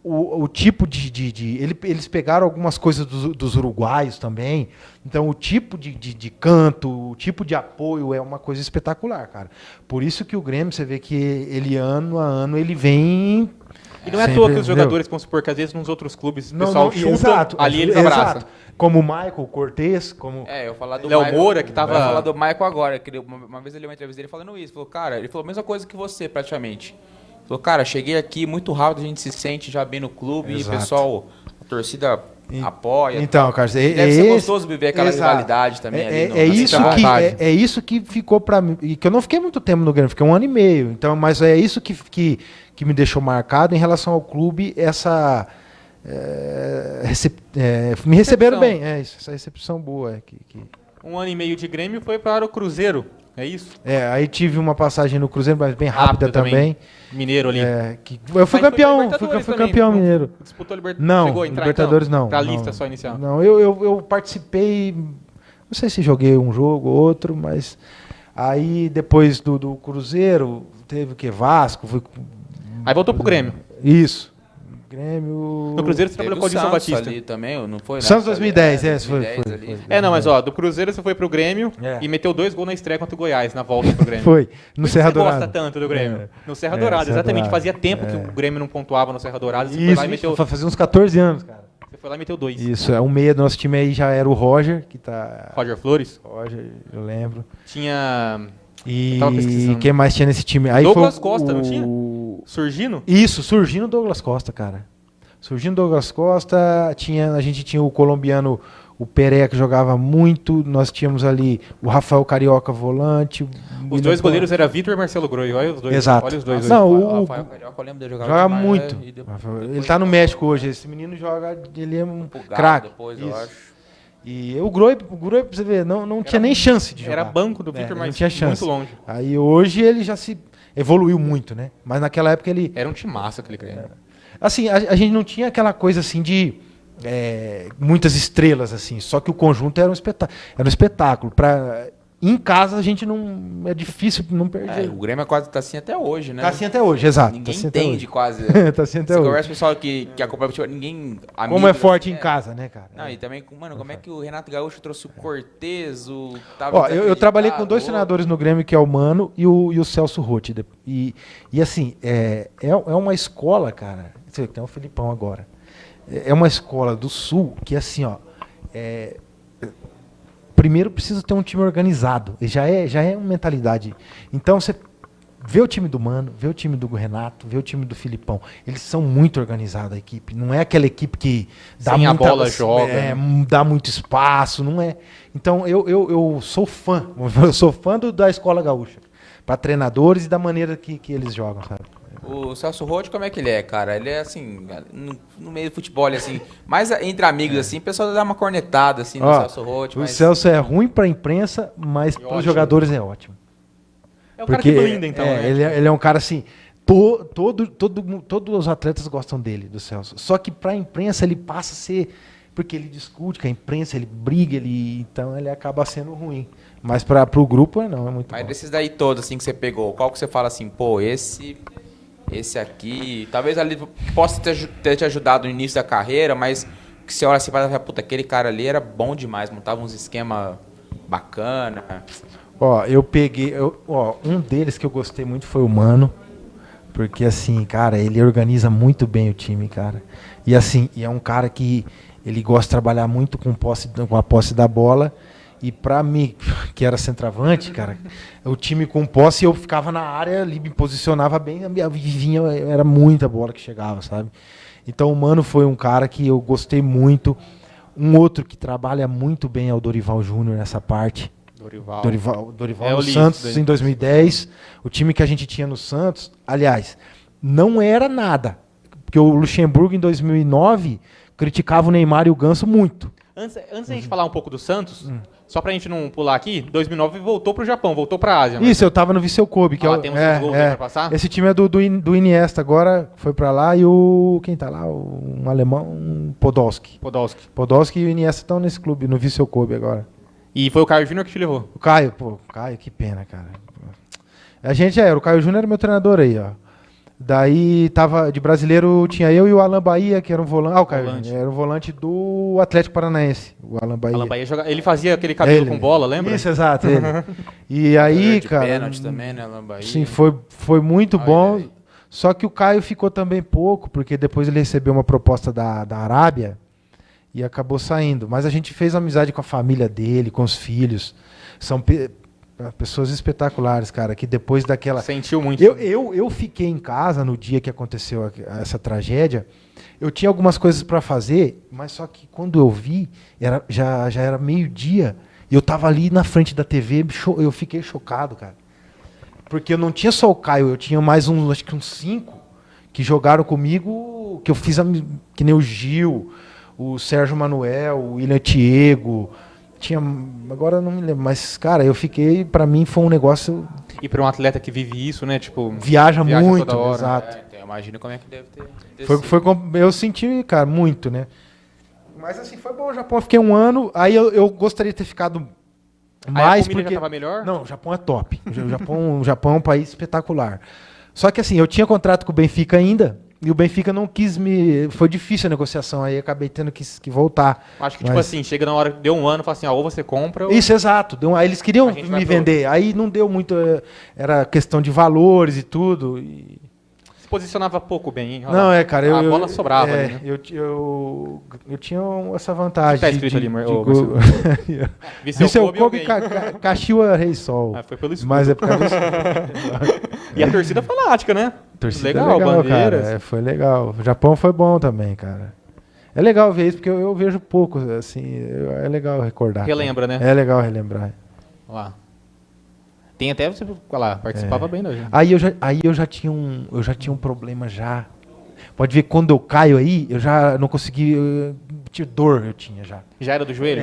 O tipo eles pegaram algumas coisas dos uruguaios também. Então, o tipo de canto, o tipo de apoio é uma coisa espetacular, cara. Por isso que o Grêmio, você vê que ele, ano a ano, ele vem... E não é à toa que os jogadores, vamos supor, que às vezes nos outros clubes o pessoal chuta, ali eles abraçam. Como o Michael Cortez, como... Eu falar do Léo Moura, que tava... Eu ia falar do Michael agora, que uma vez ele deu uma entrevista dele falando isso. Ele falou a mesma coisa que você, praticamente. Falou, cara, cheguei aqui muito rápido, a gente se sente já bem no clube. Exato. E o pessoal, a torcida apoia. Então, Carlos, Deve ser gostoso viver aquela rivalidade também ali. É isso que ficou para mim, e que eu não fiquei muito tempo no Grêmio, fiquei 1 ano e meio. Então, mas é isso que me deixou marcado em relação ao clube, essa me receberam bem, essa recepção boa. 1 ano e meio de Grêmio foi para o Cruzeiro, é isso? Aí tive uma passagem no Cruzeiro, mas bem rápida também. Mineiro ali. Eu fui campeão, fui campeão mineiro. Disputou Não, chegou a entrar, Libertadores então, não. Pra não, lista só inicial. Não, eu participei, não sei se joguei um jogo ou outro, mas aí depois do Cruzeiro, teve o que? Vasco. Aí voltou pro Grêmio. Isso. Grêmio... No Cruzeiro você trabalhou com o Adilson Batista. Ali também, não foi? Santos 2010, foi. Não, mas do Cruzeiro você foi pro Grêmio e meteu 2 gols na estreia contra o Goiás, na volta pro Grêmio. Foi, no Serra Dourada. Você gosta tanto do Grêmio? No Serra Dourada, exatamente. Fazia tempo que o Grêmio não pontuava no Serra Dourada. Você foi lá e meteu... Fazia uns 14 anos, cara. Você foi lá e meteu 2. Isso, um meia do nosso time aí já era o Roger, que tá... Roger Flores? Roger, eu lembro. Tinha... E quem mais tinha nesse time? Aí Douglas Costa, não tinha? Surgindo? Isso, surgindo Douglas Costa, cara. Surgindo Douglas Costa, a gente tinha o colombiano, o Pereira, que jogava muito. Nós tínhamos ali o Rafael Carioca, volante. Os 2 goleiros eram Vitor e Marcelo Groi. Olha os dois. Exato. Olha os dois. Não, o Rafael Carioca, eu lembro de joga muito. Ele tá no México hoje. Esse menino joga, ele é um craque. Eu acho. E o Groi, pra você ver, não tinha nem chance de jogar. Era banco do Vitor, mas não tinha chance. Muito longe. Aí hoje ele já se evoluiu muito, né? Mas naquela época ele... Era um timaço aquele Grêmio. Assim, a gente não tinha aquela coisa assim de muitas estrelas, assim, só que o conjunto era um espetáculo. Em casa a gente não... É difícil não perder. O Grêmio quase tá assim até hoje, né? Tá assim até hoje, exato. Ninguém tá assim entende quase. Tá assim até Você hoje. conversa com o pessoal que acompanha o futebol, ninguém... Como é forte em casa, né, cara? Não, e também, mano, como é que o Renato Gaúcho trouxe o Cortez, eu trabalhei com 2 treinadores no Grêmio, que é o Mano e o Celso Rotti. E assim, é uma escola, cara... Você tem o Felipão agora. É uma escola do Sul que, assim, primeiro precisa ter um time organizado. Já é uma mentalidade. Então, você vê o time do Mano, vê o time do Renato, vê o time do Filipão. Eles são muito organizados, a equipe. Não é aquela equipe que dá sem muita, a bola joga. Dá muito espaço, não é. Então, eu sou fã. Eu sou fã da Escola Gaúcha. Para treinadores e da maneira que eles jogam, sabe? O Celso Roth, como é que ele é, cara? Ele é assim, no meio do futebol, assim, mais entre amigos, assim, o pessoal dá uma cornetada, assim, no Celso Roth. O Celso é ruim pra imprensa, mas para os jogadores é ótimo. É um cara que blinda, então, né? Ele é um cara assim, todos os atletas gostam dele, do Celso. Só que pra imprensa ele passa a ser, porque ele discute com a imprensa, ele briga, então ele acaba sendo ruim. Mas pro grupo não, é muito bom. Mas desses daí todos, assim, que você pegou, qual que você fala assim, pô, esse aqui, talvez ali possa ter te ajudado no início da carreira, mas que você olha assim e fala, puta, aquele cara ali era bom demais, montava uns esquemas bacana. Eu peguei, um deles que eu gostei muito foi o Mano, porque assim, cara, ele organiza muito bem o time, cara. E assim, é um cara que ele gosta de trabalhar muito com a posse da bola. E pra mim, que era centroavante, cara, o time com posse, eu ficava na área ali, me posicionava bem, era muita bola que chegava, sabe? Então o Mano foi um cara que eu gostei muito. Um outro que trabalha muito bem é o Dorival Júnior nessa parte. Dorival no Santos em 2010. O time que a gente tinha no Santos, aliás, não era nada. Porque o Luxemburgo em 2009 criticava o Neymar e o Ganso muito. Antes da gente falar um pouco do Santos, só pra gente não pular aqui, 2009 voltou pro Japão, voltou pra Ásia. Isso, eu tava no Viseu Kobe. Temos uns gols aí pra passar? Esse time é do Iniesta agora, foi pra lá, e quem tá lá? Um alemão, um Podolski. Podolski e o Iniesta estão nesse clube, no Viseu Kobe agora. E foi o Caio Júnior que te levou? O Caio, que pena, cara. O Caio Júnior era meu treinador aí, ó. Daí tava de brasileiro, tinha eu e o Alan Bahia, que era um volante. O Caio era o volante do Atlético Paranaense. O Alan Bahia. Ele fazia aquele cabelo com bola, lembra? Isso, exato. Ele. E aí, cara. Pênalti também, né, Alan Bahia? Sim, foi muito bom. Só que o Caio ficou também pouco, porque depois ele recebeu uma proposta da Arábia e acabou saindo. Mas a gente fez amizade com a família dele, com os filhos. Pessoas espetaculares, cara, que depois daquela... Sentiu muito. Eu fiquei em casa no dia que aconteceu essa tragédia. Eu tinha algumas coisas para fazer, mas só que quando eu vi, já era meio-dia. E eu tava ali na frente da TV, eu fiquei chocado, cara. Porque eu não tinha só o Caio, eu tinha mais acho que uns 5 que jogaram comigo, que eu fiz que nem o Gil, o Sérgio Manuel, o William Tiego. Agora eu não me lembro, mas, cara, eu fiquei, pra mim foi um negócio... E pra um atleta que vive isso, né? Tipo, viaja muito, toda hora. exato. Então, eu imagino como é que deve ter Eu senti, cara, muito, né? Mas assim, foi bom o Japão, eu fiquei um ano, aí eu gostaria de ter ficado mais, a comida porque... já tava melhor? Não, o Japão é top. O Japão é um país espetacular. Só que assim, eu tinha contrato com o Benfica ainda, e o Benfica não quis me... Foi difícil a negociação, aí acabei tendo que voltar. Acho que, tipo assim, chega na hora, deu um ano, fala assim, ou você compra... Ou... Isso, exato. Aí eles queriam me vender, aí não deu muito... Era questão de valores e tudo, Se posicionava pouco bem, hein? Não, cara... A bola sobrava ali, né? Eu tinha essa vantagem. Tá escrito ali, Viseu Kobe Caxiua Rei Sol. Foi pelo escudo. Mas é por causa E a torcida fanática, né? Torcida legal, bandeiras. cara. Foi legal. O Japão foi bom também, cara. É legal ver isso, porque eu vejo pouco, assim, é legal recordar. Relembra, cara. né? É legal relembrar. Olha lá. Tem até você, olha lá, participava bem da gente. Aí eu já tinha um problema já. Pode ver, quando eu caio aí, eu já não consegui, tinha dor, eu tinha já. Já era do joelho?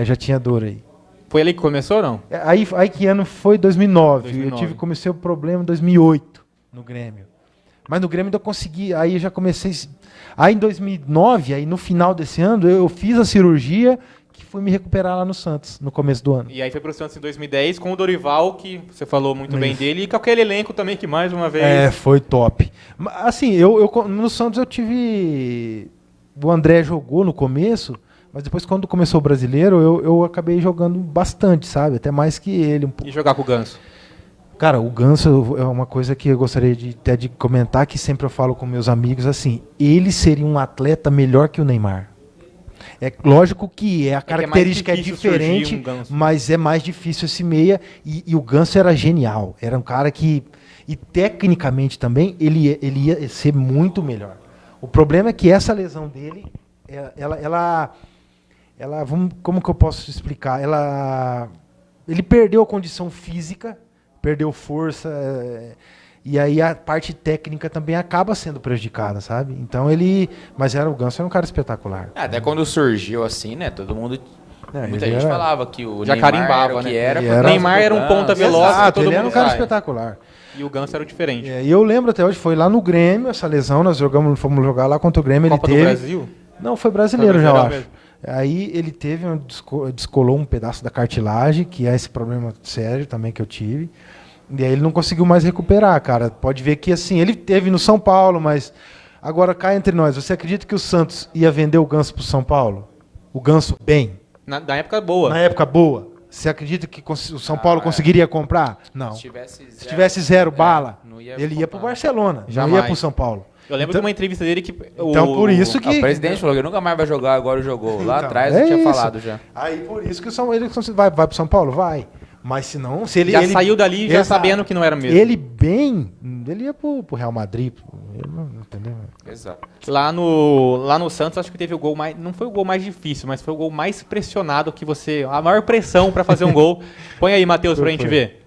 Já tinha dor aí. Foi ali que começou ou não? Aí que ano foi? 2009. 2009. Comecei o problema em 2008, no Grêmio. Mas no Grêmio eu consegui, aí eu já comecei... Aí em 2009, aí no final desse ano, eu fiz a cirurgia que fui me recuperar lá no Santos, no começo do ano. E aí foi pro Santos em 2010 com o Dorival, que você falou muito bem dele, e com aquele elenco também que mais uma vez... Foi top. Assim, no Santos eu tive... O André jogou no começo... Mas depois, quando começou o Brasileiro, eu acabei jogando bastante, sabe? Até mais que ele. E jogar com o Ganso? Cara, o Ganso é uma coisa que eu gostaria até de comentar, que sempre eu falo com meus amigos, assim, ele seria um atleta melhor que o Neymar. É lógico que a característica é diferente, mas é mais difícil esse meia, e o Ganso era genial. Era um cara que, e tecnicamente também, ele ia ser muito melhor. O problema é que essa lesão dele, como que eu posso explicar? Ele perdeu a condição física, perdeu força, e aí a parte técnica também acaba sendo prejudicada, sabe? Então mas o Ganso era um cara espetacular. Até quando surgiu assim, né? Todo mundo... Muita gente falava que o já Neymar carimbava, né? O Neymar era um ponta veloz, todo ele mundo era um cara espetacular. E o Ganso era o diferente. E eu lembro até hoje, foi lá no Grêmio, essa lesão, fomos jogar lá contra o Grêmio. Copa do Brasil? Não, foi brasileiro já, eu acho. Aí ele descolou um pedaço da cartilagem, que é esse problema sério também que eu tive. E aí ele não conseguiu mais recuperar, cara. Pode ver que assim, ele teve no São Paulo, mas agora cá entre nós, você acredita que o Santos ia vender o Ganso pro São Paulo? O Ganso bem? Na época boa. Na época boa. Você acredita que o São Paulo conseguiria comprar? Não. Se tivesse zero bala, ele ia pro Barcelona, não ia pro São Paulo. Eu lembro de uma entrevista dele que... por isso que... O presidente falou que nunca mais vai jogar, agora jogou. Lá atrás eu tinha falado já. Aí por isso que ele vai pro São Paulo? Vai. Mas se não... Se ele saiu dali já sabendo que não era mesmo. Ele ia pro Real Madrid. Entendeu? Exato. Lá no Santos, acho que teve o gol mais... Não foi o gol mais difícil, mas foi o gol mais pressionado que você... A maior pressão para fazer um gol. Põe aí, Matheus, pra gente ver.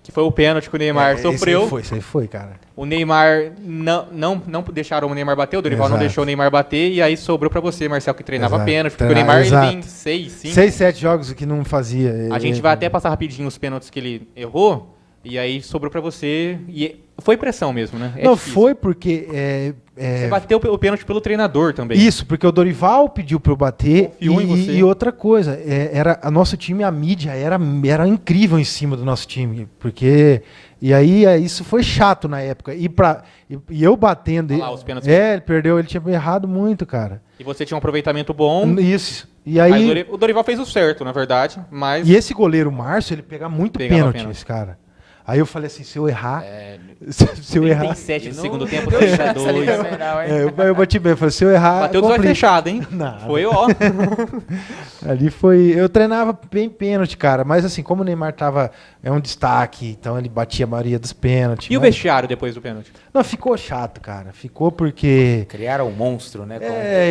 Que foi o pênalti que o Neymar sofreu. Isso aí foi, cara. O Neymar não deixaram o Neymar bater, o Dorival não deixou o Neymar bater, e aí sobrou pra você, Marcel, que treinava pênalti, porque o Neymar ele tem 6, 7 jogos que não fazia. A gente vai até passar rapidinho os pênaltis que ele errou, e aí sobrou pra você, e foi pressão mesmo, né? Não, foi porque... Você bateu o pênalti pelo treinador também. Isso, porque o Dorival pediu pra eu bater, Confiou em você. E outra coisa, a nosso time, a mídia era incrível em cima do nosso time, porque... E aí isso foi chato na época. E eu batendo... Olha lá, os pênaltis. Ele perdeu, ele tinha errado muito, cara. E você tinha um aproveitamento bom. Isso. E aí... O Dorival fez o certo, na verdade, mas... E esse goleiro Márcio, ele pega muito pênalti, esse cara. Aí eu falei assim, se eu errar... Se eu errar... 37 do segundo tempo, Deu 3 a chance ali 2. no final, hein? Eu bati bem, eu falei, se eu errar... Bateu dos olhos complica. fechados, hein? Não. Foi, ó. Ali foi... Eu treinava bem pênalti, cara. Mas assim, como o Neymar é um destaque, então ele batia a maioria dos pênaltis. E o mas- vestiário depois do pênalti? Não, ficou chato, cara. Ficou porque... Criaram um monstro, né?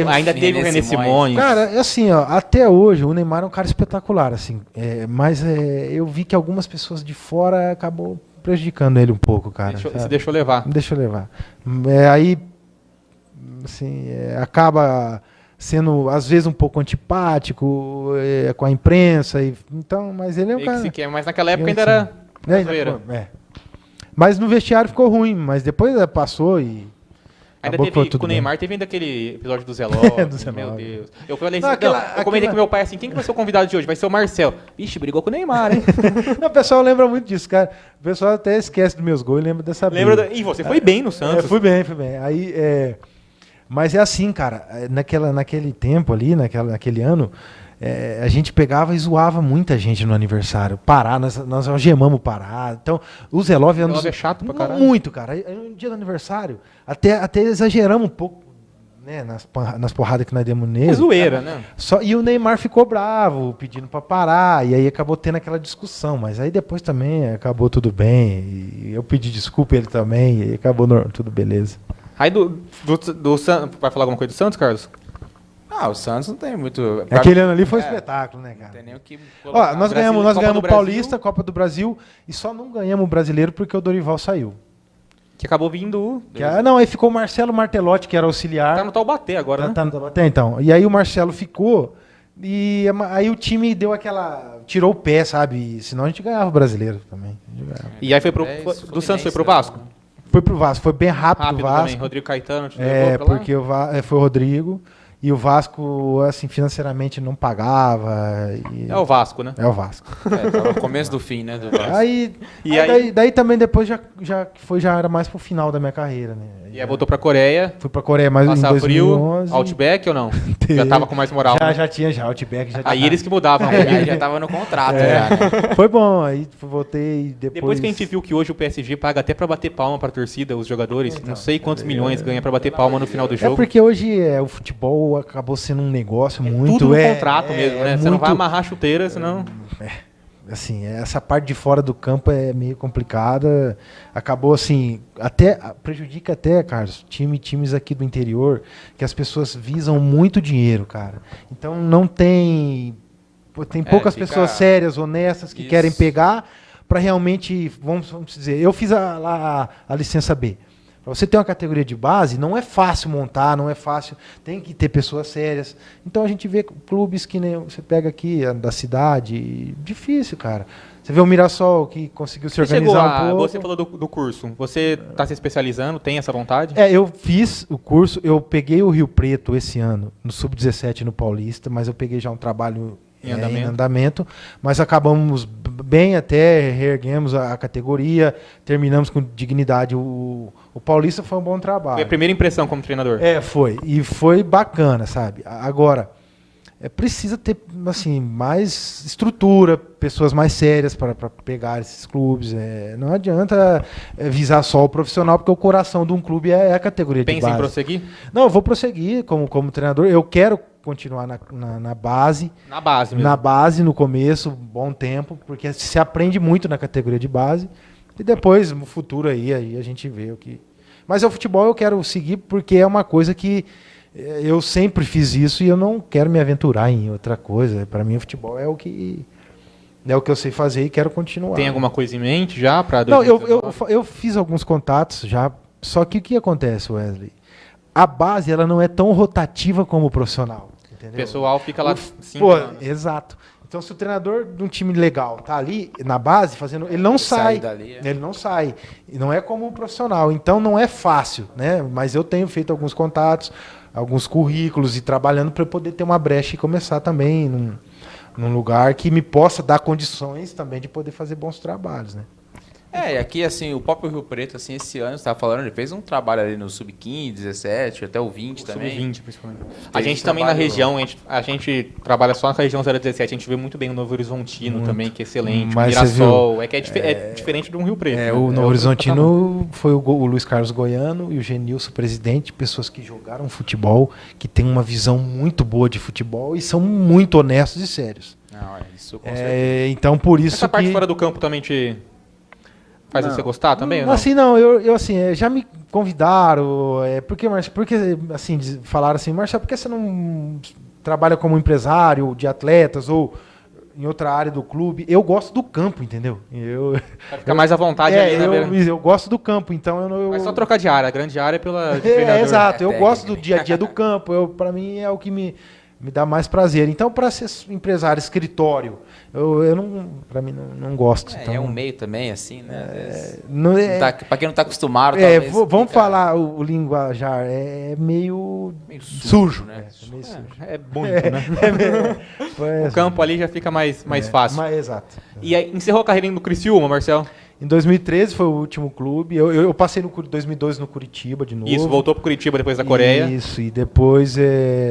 Ainda teve o René Simões. Cara, assim, ó, até hoje o Neymar é um cara espetacular, assim. Mas eu vi que algumas pessoas de fora acabou prejudicando ele um pouco, cara. Se sabe? deixou levar. Deixa eu levar. Aí, assim, acaba sendo, às vezes, um pouco antipático com a imprensa. Então, mas ele é um Meio que cara... se quer, mas naquela época ainda era zoeira. Mas no vestiário ficou ruim, mas depois passou e... Ainda acabou que foi teve, tudo com o bem. Neymar, teve ainda aquele episódio do Zé Lopes. Do Zé Meu Lopes. Deus. Eu falei Não, assim, aquela- eu comentei aquela- com meu pai assim, quem que vai ser o convidado de hoje? Vai ser o Marcelo. Ixi, brigou com o Neymar, hein? Não, o pessoal lembra muito disso, cara. O pessoal até esquece dos meus gols e lembra dessa briga. E você foi bem no Santos. Fui bem. Aí, mas é assim, cara, naquele tempo ali, naquele ano, a gente pegava e zoava muita gente no aniversário. Pará, nós algemamos o Pará. Então, o Zé Love Zé Love é chato pra caralho. Muito, cara. Aí, no dia do aniversário, até exageramos um pouco, né, nas porradas que nós demos nele. É zoeira, né? E o Neymar ficou bravo, pedindo pra parar, e aí acabou tendo aquela discussão, mas aí depois também acabou tudo bem, e eu pedi desculpa ele também, e acabou tudo beleza. Aí do Santos, vai falar alguma coisa do Santos, Carlos? Ah, o Santos não tem muito... Aquele ano ali foi um espetáculo, né, Não cara? tem nem o que Ó, colocar. nós Brasil, ganhamos Copa do o Brasil. Paulista, Copa do Brasil, e só não ganhamos o Brasileiro porque o Dorival saiu. Que acabou vindo... Não, aí ficou o Marcelo Martelotti, que era auxiliar. Tá no Taubaté agora, né? Tá no Taubaté, então. E aí o Marcelo ficou, e aí o time deu tirou o pé, sabe? Senão a gente ganhava o Brasileiro também. A gente ganhava. E aí Isso, do Santos foi pro Fluminense, Vasco? Foi pro Vasco, foi bem rápido, Rápido o Vasco. também. Rodrigo Caetano te levou pra lá? Porque foi o Rodrigo e o Vasco, assim, financeiramente não pagava. É o Vasco, né? É o Vasco. Tava no começo do fim, né? Do Vasco. Daí também depois já era mais pro final da minha carreira, né? E aí voltou pra Coreia, Fui pra Coreia mais em passar frio, 2011. Outback ou não? Já tava com mais moral. né? Já tinha, Outback. Já Aí tinha. eles que mudavam. Aí já tava no contrato, já, né? Foi bom, aí voltei depois... Depois que a gente viu que hoje o PSG paga até pra bater palma pra torcida, os jogadores, não sei quantos milhões ganha pra bater palma no final do É jogo. porque hoje o futebol acabou sendo um negócio muito... Tudo no contrato mesmo, né? Você não muito- vai amarrar a chuteira, senão... Assim, essa parte de fora do campo é meio complicada. Acabou assim, prejudica até, Carlos, times aqui do interior, que as pessoas visam muito dinheiro, cara. Então não tem poucas fica- pessoas sérias, honestas que Isso. querem pegar para realmente, vamos dizer, eu fiz a licença B. Para você ter uma categoria de base, não é fácil montar, não é fácil, tem que ter pessoas sérias. Então a gente vê clubes que nem você pega aqui da cidade, difícil, cara. Você vê o Mirassol que conseguiu se Você chegou organizar um pouco. Você falou do curso. Você tá se especializando, tem essa vontade? Eu fiz o curso, eu peguei o Rio Preto esse ano, no Sub-17 no Paulista, mas eu peguei já um trabalho Em em andamento, mas acabamos bem até, reerguemos a categoria, terminamos com dignidade. O Paulista foi um bom trabalho. Foi a primeira impressão como treinador. Foi. E foi bacana, sabe? Agora, precisa ter assim, mais estrutura, pessoas mais sérias para pegar esses clubes. Não adianta visar só o profissional, porque o coração de um clube é a categoria de Pensa base. em prosseguir? Não, eu vou prosseguir como treinador. Eu quero continuar na base. Na base mesmo. Na base, no começo, bom tempo, porque se aprende muito na categoria de base. E depois, no futuro aí a gente vê o que... Mas o futebol eu quero seguir porque é uma coisa que eu sempre fiz isso e eu não quero me aventurar em outra coisa. Para mim, o futebol é o que eu sei fazer e quero continuar. Tem alguma coisa em mente já para Não, eu fiz alguns contatos já, só que o que acontece, Wesley? A base ela não é tão rotativa como o profissional. Entendeu? O pessoal fica lá 5 Pô, anos. exato. Então, se o treinador de um time legal tá ali na base fazendo, ele não sai. dali, Ele não sai. E não é como um profissional. Então, não é fácil, né? Mas eu tenho feito alguns contatos, alguns currículos e trabalhando para poder ter uma brecha e começar também num lugar que me possa dar condições também de poder fazer bons trabalhos, né? E aqui, assim, o próprio Rio Preto, assim, esse ano, você estava falando, ele fez um trabalho ali no Sub-15, 17, até o 20 também. Sub-20, principalmente. A Fez gente um também na trabalho- região, a gente trabalha só na região 017, a gente vê muito bem o Novo Horizontino também, que é excelente, o Mas você Mirassol, é diferente do Rio Preto. né? O Novo outro Horizontino foi o Luiz Carlos Goiano e o Genilson, presidente, pessoas que jogaram futebol, que têm uma visão muito boa de futebol e são muito honestos e sérios. Não, isso com certeza. Então, por isso Essa parte que... fora do campo também te faz você gostar também? ou não? Assim, não, eu assim, já me convidaram, porque assim, falaram assim, Marcelo, por que você não trabalha como empresário de atletas ou em outra área do clube? Eu gosto do campo, entendeu? Vai ficar mais à vontade ali, né? eu gosto do campo, então eu Vai só trocar de área, a grande área pela de treinador. exato, eu técnico. gosto do dia a dia do campo, para mim é o que me dá mais prazer. Então, para ser empresário, escritório, eu não, para mim não gosto. Então, É um meio também, assim, né? Às vezes, não é, pra quem não tá acostumado, talvez... vamos fica falar o linguajar, é meio sujo, né? É meio sujo. É bonito, né? É, O campo ali já fica mais fácil. Exato. E aí, encerrou a carreira no Criciúma, Marcelo? Em 2013 foi o último clube. Eu passei no 2012 no Curitiba de novo. Isso, voltou pro Curitiba depois da Coreia. Isso, e depois...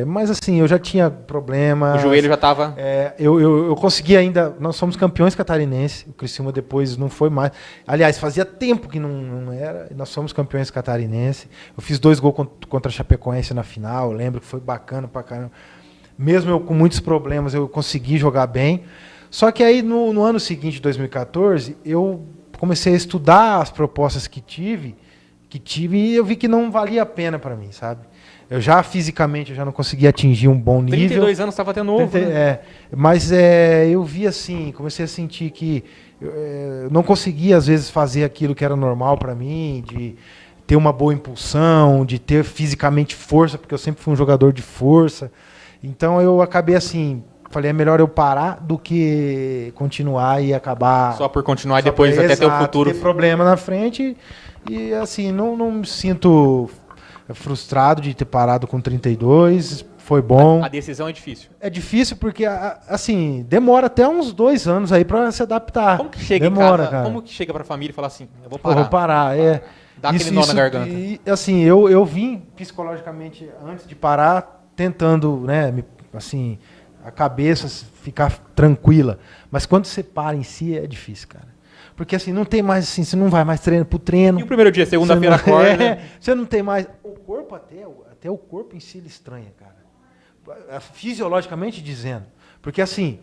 Mas assim, eu já tinha problema. O joelho já tava... Eu consegui ainda... Nós somos campeões catarinenses. O Criciúma depois não foi mais. Aliás, fazia tempo que não era. Nós somos campeões catarinenses. Eu fiz 2 gols contra a Chapecoense na final. Eu lembro que foi bacana pra caramba. Mesmo eu com muitos problemas, eu consegui jogar bem. Só que aí, no ano seguinte, 2014, eu comecei a estudar as propostas que tive e eu vi que não valia a pena para mim, sabe? Eu já fisicamente eu já não conseguia atingir um bom nível. 32 anos, estava até novo, né? Mas eu vi assim, comecei a sentir que eu não conseguia às vezes fazer aquilo que era normal para mim, de ter uma boa impulsão, de ter fisicamente força, porque eu sempre fui um jogador de força. Então eu acabei assim, falei, é melhor eu parar do que continuar e acabar... Só por continuar depois até ter o futuro. ter problema na frente. E assim, não me sinto frustrado de ter parado com 32. Foi bom. A decisão é difícil. É difícil porque, assim, demora até uns 2 anos aí para se adaptar. Como que chega demora, em casa? cara. Como que chega pra família e fala assim, eu vou Eu parar? vou parar, Dá aquele nó na garganta. E, assim, eu vim psicologicamente, antes de parar, tentando, né, assim, a cabeça ficar tranquila. Mas quando você para em si, é difícil, cara. Porque assim, não tem mais assim, você não vai mais pro treino. E o primeiro dia, segunda-feira, Você não- acorda, né? Você não tem mais... O corpo até o corpo em si ele estranha, cara. Fisiologicamente dizendo. Porque assim,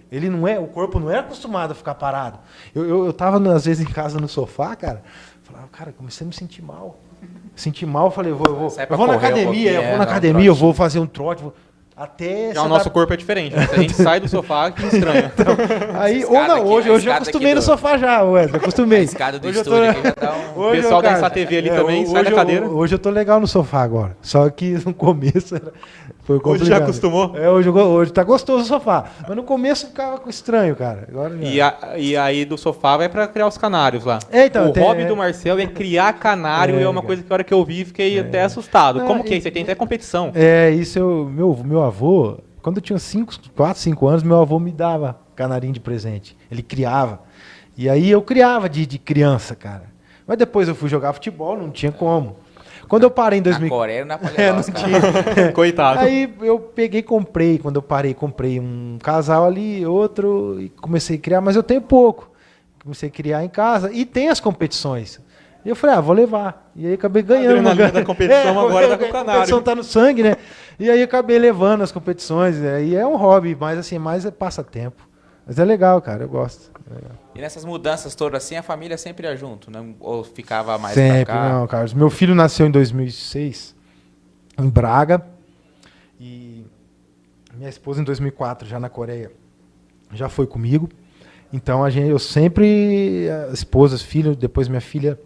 o corpo não é acostumado a ficar parado. Eu tava às vezes em casa no sofá, cara, falava, cara, comecei a me sentir mal. Senti mal, falei, eu vou Sai na pra correr um academia, pouquinho, eu vou na dar um academia, eu trote. vou fazer um trote, até Já o nosso corpo é diferente. Né? Se a gente sai do sofá, que estranha. Aí, Essa ou escada não, aqui, hoje a eu escada acostumei aqui no do- sofá já, Wesley, acostumei. A escada do Hoje eu estúdio tô- aqui já tá um... O pessoal da cara, Insta TV ali também sai da hoje cadeira. Hoje eu tô legal no sofá agora. Só que no começo foi complicado. Hoje já acostumou? Hoje tá gostoso o sofá. Mas no começo ficava estranho, cara. Agora já. E aí do sofá vai pra criar os canários lá. Então, o hobby do Marcel é criar canário e é uma cara. coisa que a hora que eu vi fiquei até assustado. Não, Como que é isso? Você tem até competição. Meu avô, quando eu tinha 4, 5 anos, meu avô me dava canarinho de presente. Ele criava. E aí eu criava de criança, cara. Mas depois eu fui jogar futebol, não tinha como. Quando eu parei em Na 2000... Coreia não dá pra levar não os caras. tinha. Coitado. Aí eu peguei e comprei. Quando eu parei, comprei um casal ali, outro, e comecei a criar, mas eu tenho pouco. Comecei a criar em casa e tem as competições. E eu falei, vou levar. E aí acabei ganhando. adrenalina da competição agora tá com o canário. A competição tá no sangue, né? E aí acabei levando as competições. E é um hobby, mas assim, mais é passatempo. Mas é legal, cara, eu gosto. É legal. E nessas mudanças todas assim, a família sempre ia junto, né? Ou ficava mais Sempre, pra cá? não, Carlos. Meu filho nasceu em 2006, em Braga. E minha esposa em 2004, já na Coreia, já foi comigo. Então eu sempre, esposas, filho, depois minha filha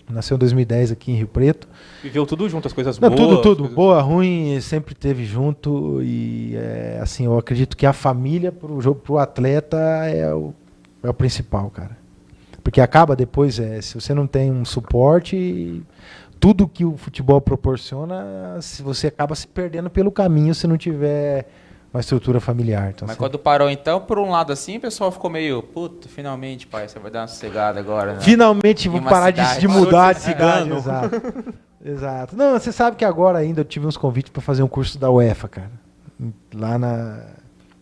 nasceu em 2010 aqui em Rio Preto. Viveu tudo junto, as coisas Não, boas. tudo. coisas- Boa, ruim, sempre teve junto. E assim, eu acredito que a família pro atleta é o principal, cara. Porque acaba depois, se você não tem um suporte, tudo que o futebol proporciona, se você acaba se perdendo pelo caminho se não tiver uma estrutura familiar. Então, Mas assim, quando parou, então, por um lado assim, o pessoal ficou meio, puta, finalmente, pai, você vai dar uma sossegada agora, né? finalmente vou uma parar cidade. de mudar de Parou de cidade. ser Exato. Exato. Não, você sabe que agora ainda eu tive uns convites para fazer um curso da UEFA, cara. Lá na...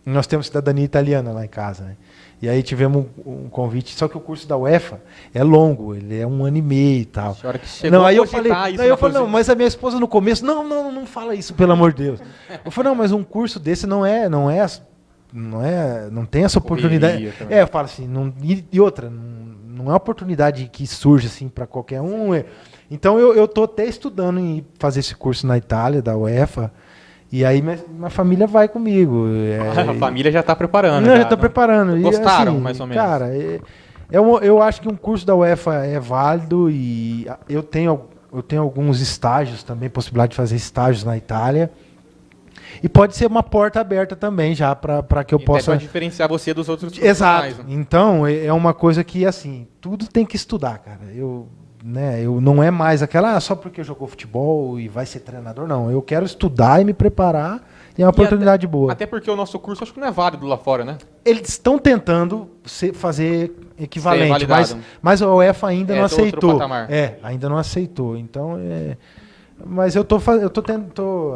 Nós temos cidadania italiana lá em casa, né? E aí tivemos um convite, só que o curso da UEFA é longo, ele é 1 ano e meio e tal. A hora que chegou Não, a aí eu cogitar falei, isso não, na cozinha. mas a minha esposa no começo, não fala isso, pelo amor de Deus. Eu falei, não, mas um curso desse não tem essa oportunidade. Correria também. Eu falo assim, e outra, não é uma oportunidade que surge assim para qualquer um. Então eu tô até estudando em fazer esse curso na Itália, da UEFA, e aí minha família vai comigo. A família já está preparando. Não, já, já tô né? preparando. Gostaram, e, assim, mais ou menos? Cara, eu acho que um curso da UEFA é válido e eu tenho alguns estágios também, possibilidade de fazer estágios na Itália. E pode ser uma porta aberta também já para que eu E possa... até pra diferenciar você dos outros Exato. profissionais, né? Então, é uma coisa que, assim, tudo tem que estudar, cara. Eu não é mais aquela, só porque jogou futebol e vai ser treinador, não. Eu quero estudar e me preparar e é uma oportunidade boa. Até porque o nosso curso acho que não é válido lá fora, né? Eles estão tentando fazer equivalente, validado. mas a UEFA ainda não outro aceitou. patamar. Ainda não aceitou. Então, mas eu tô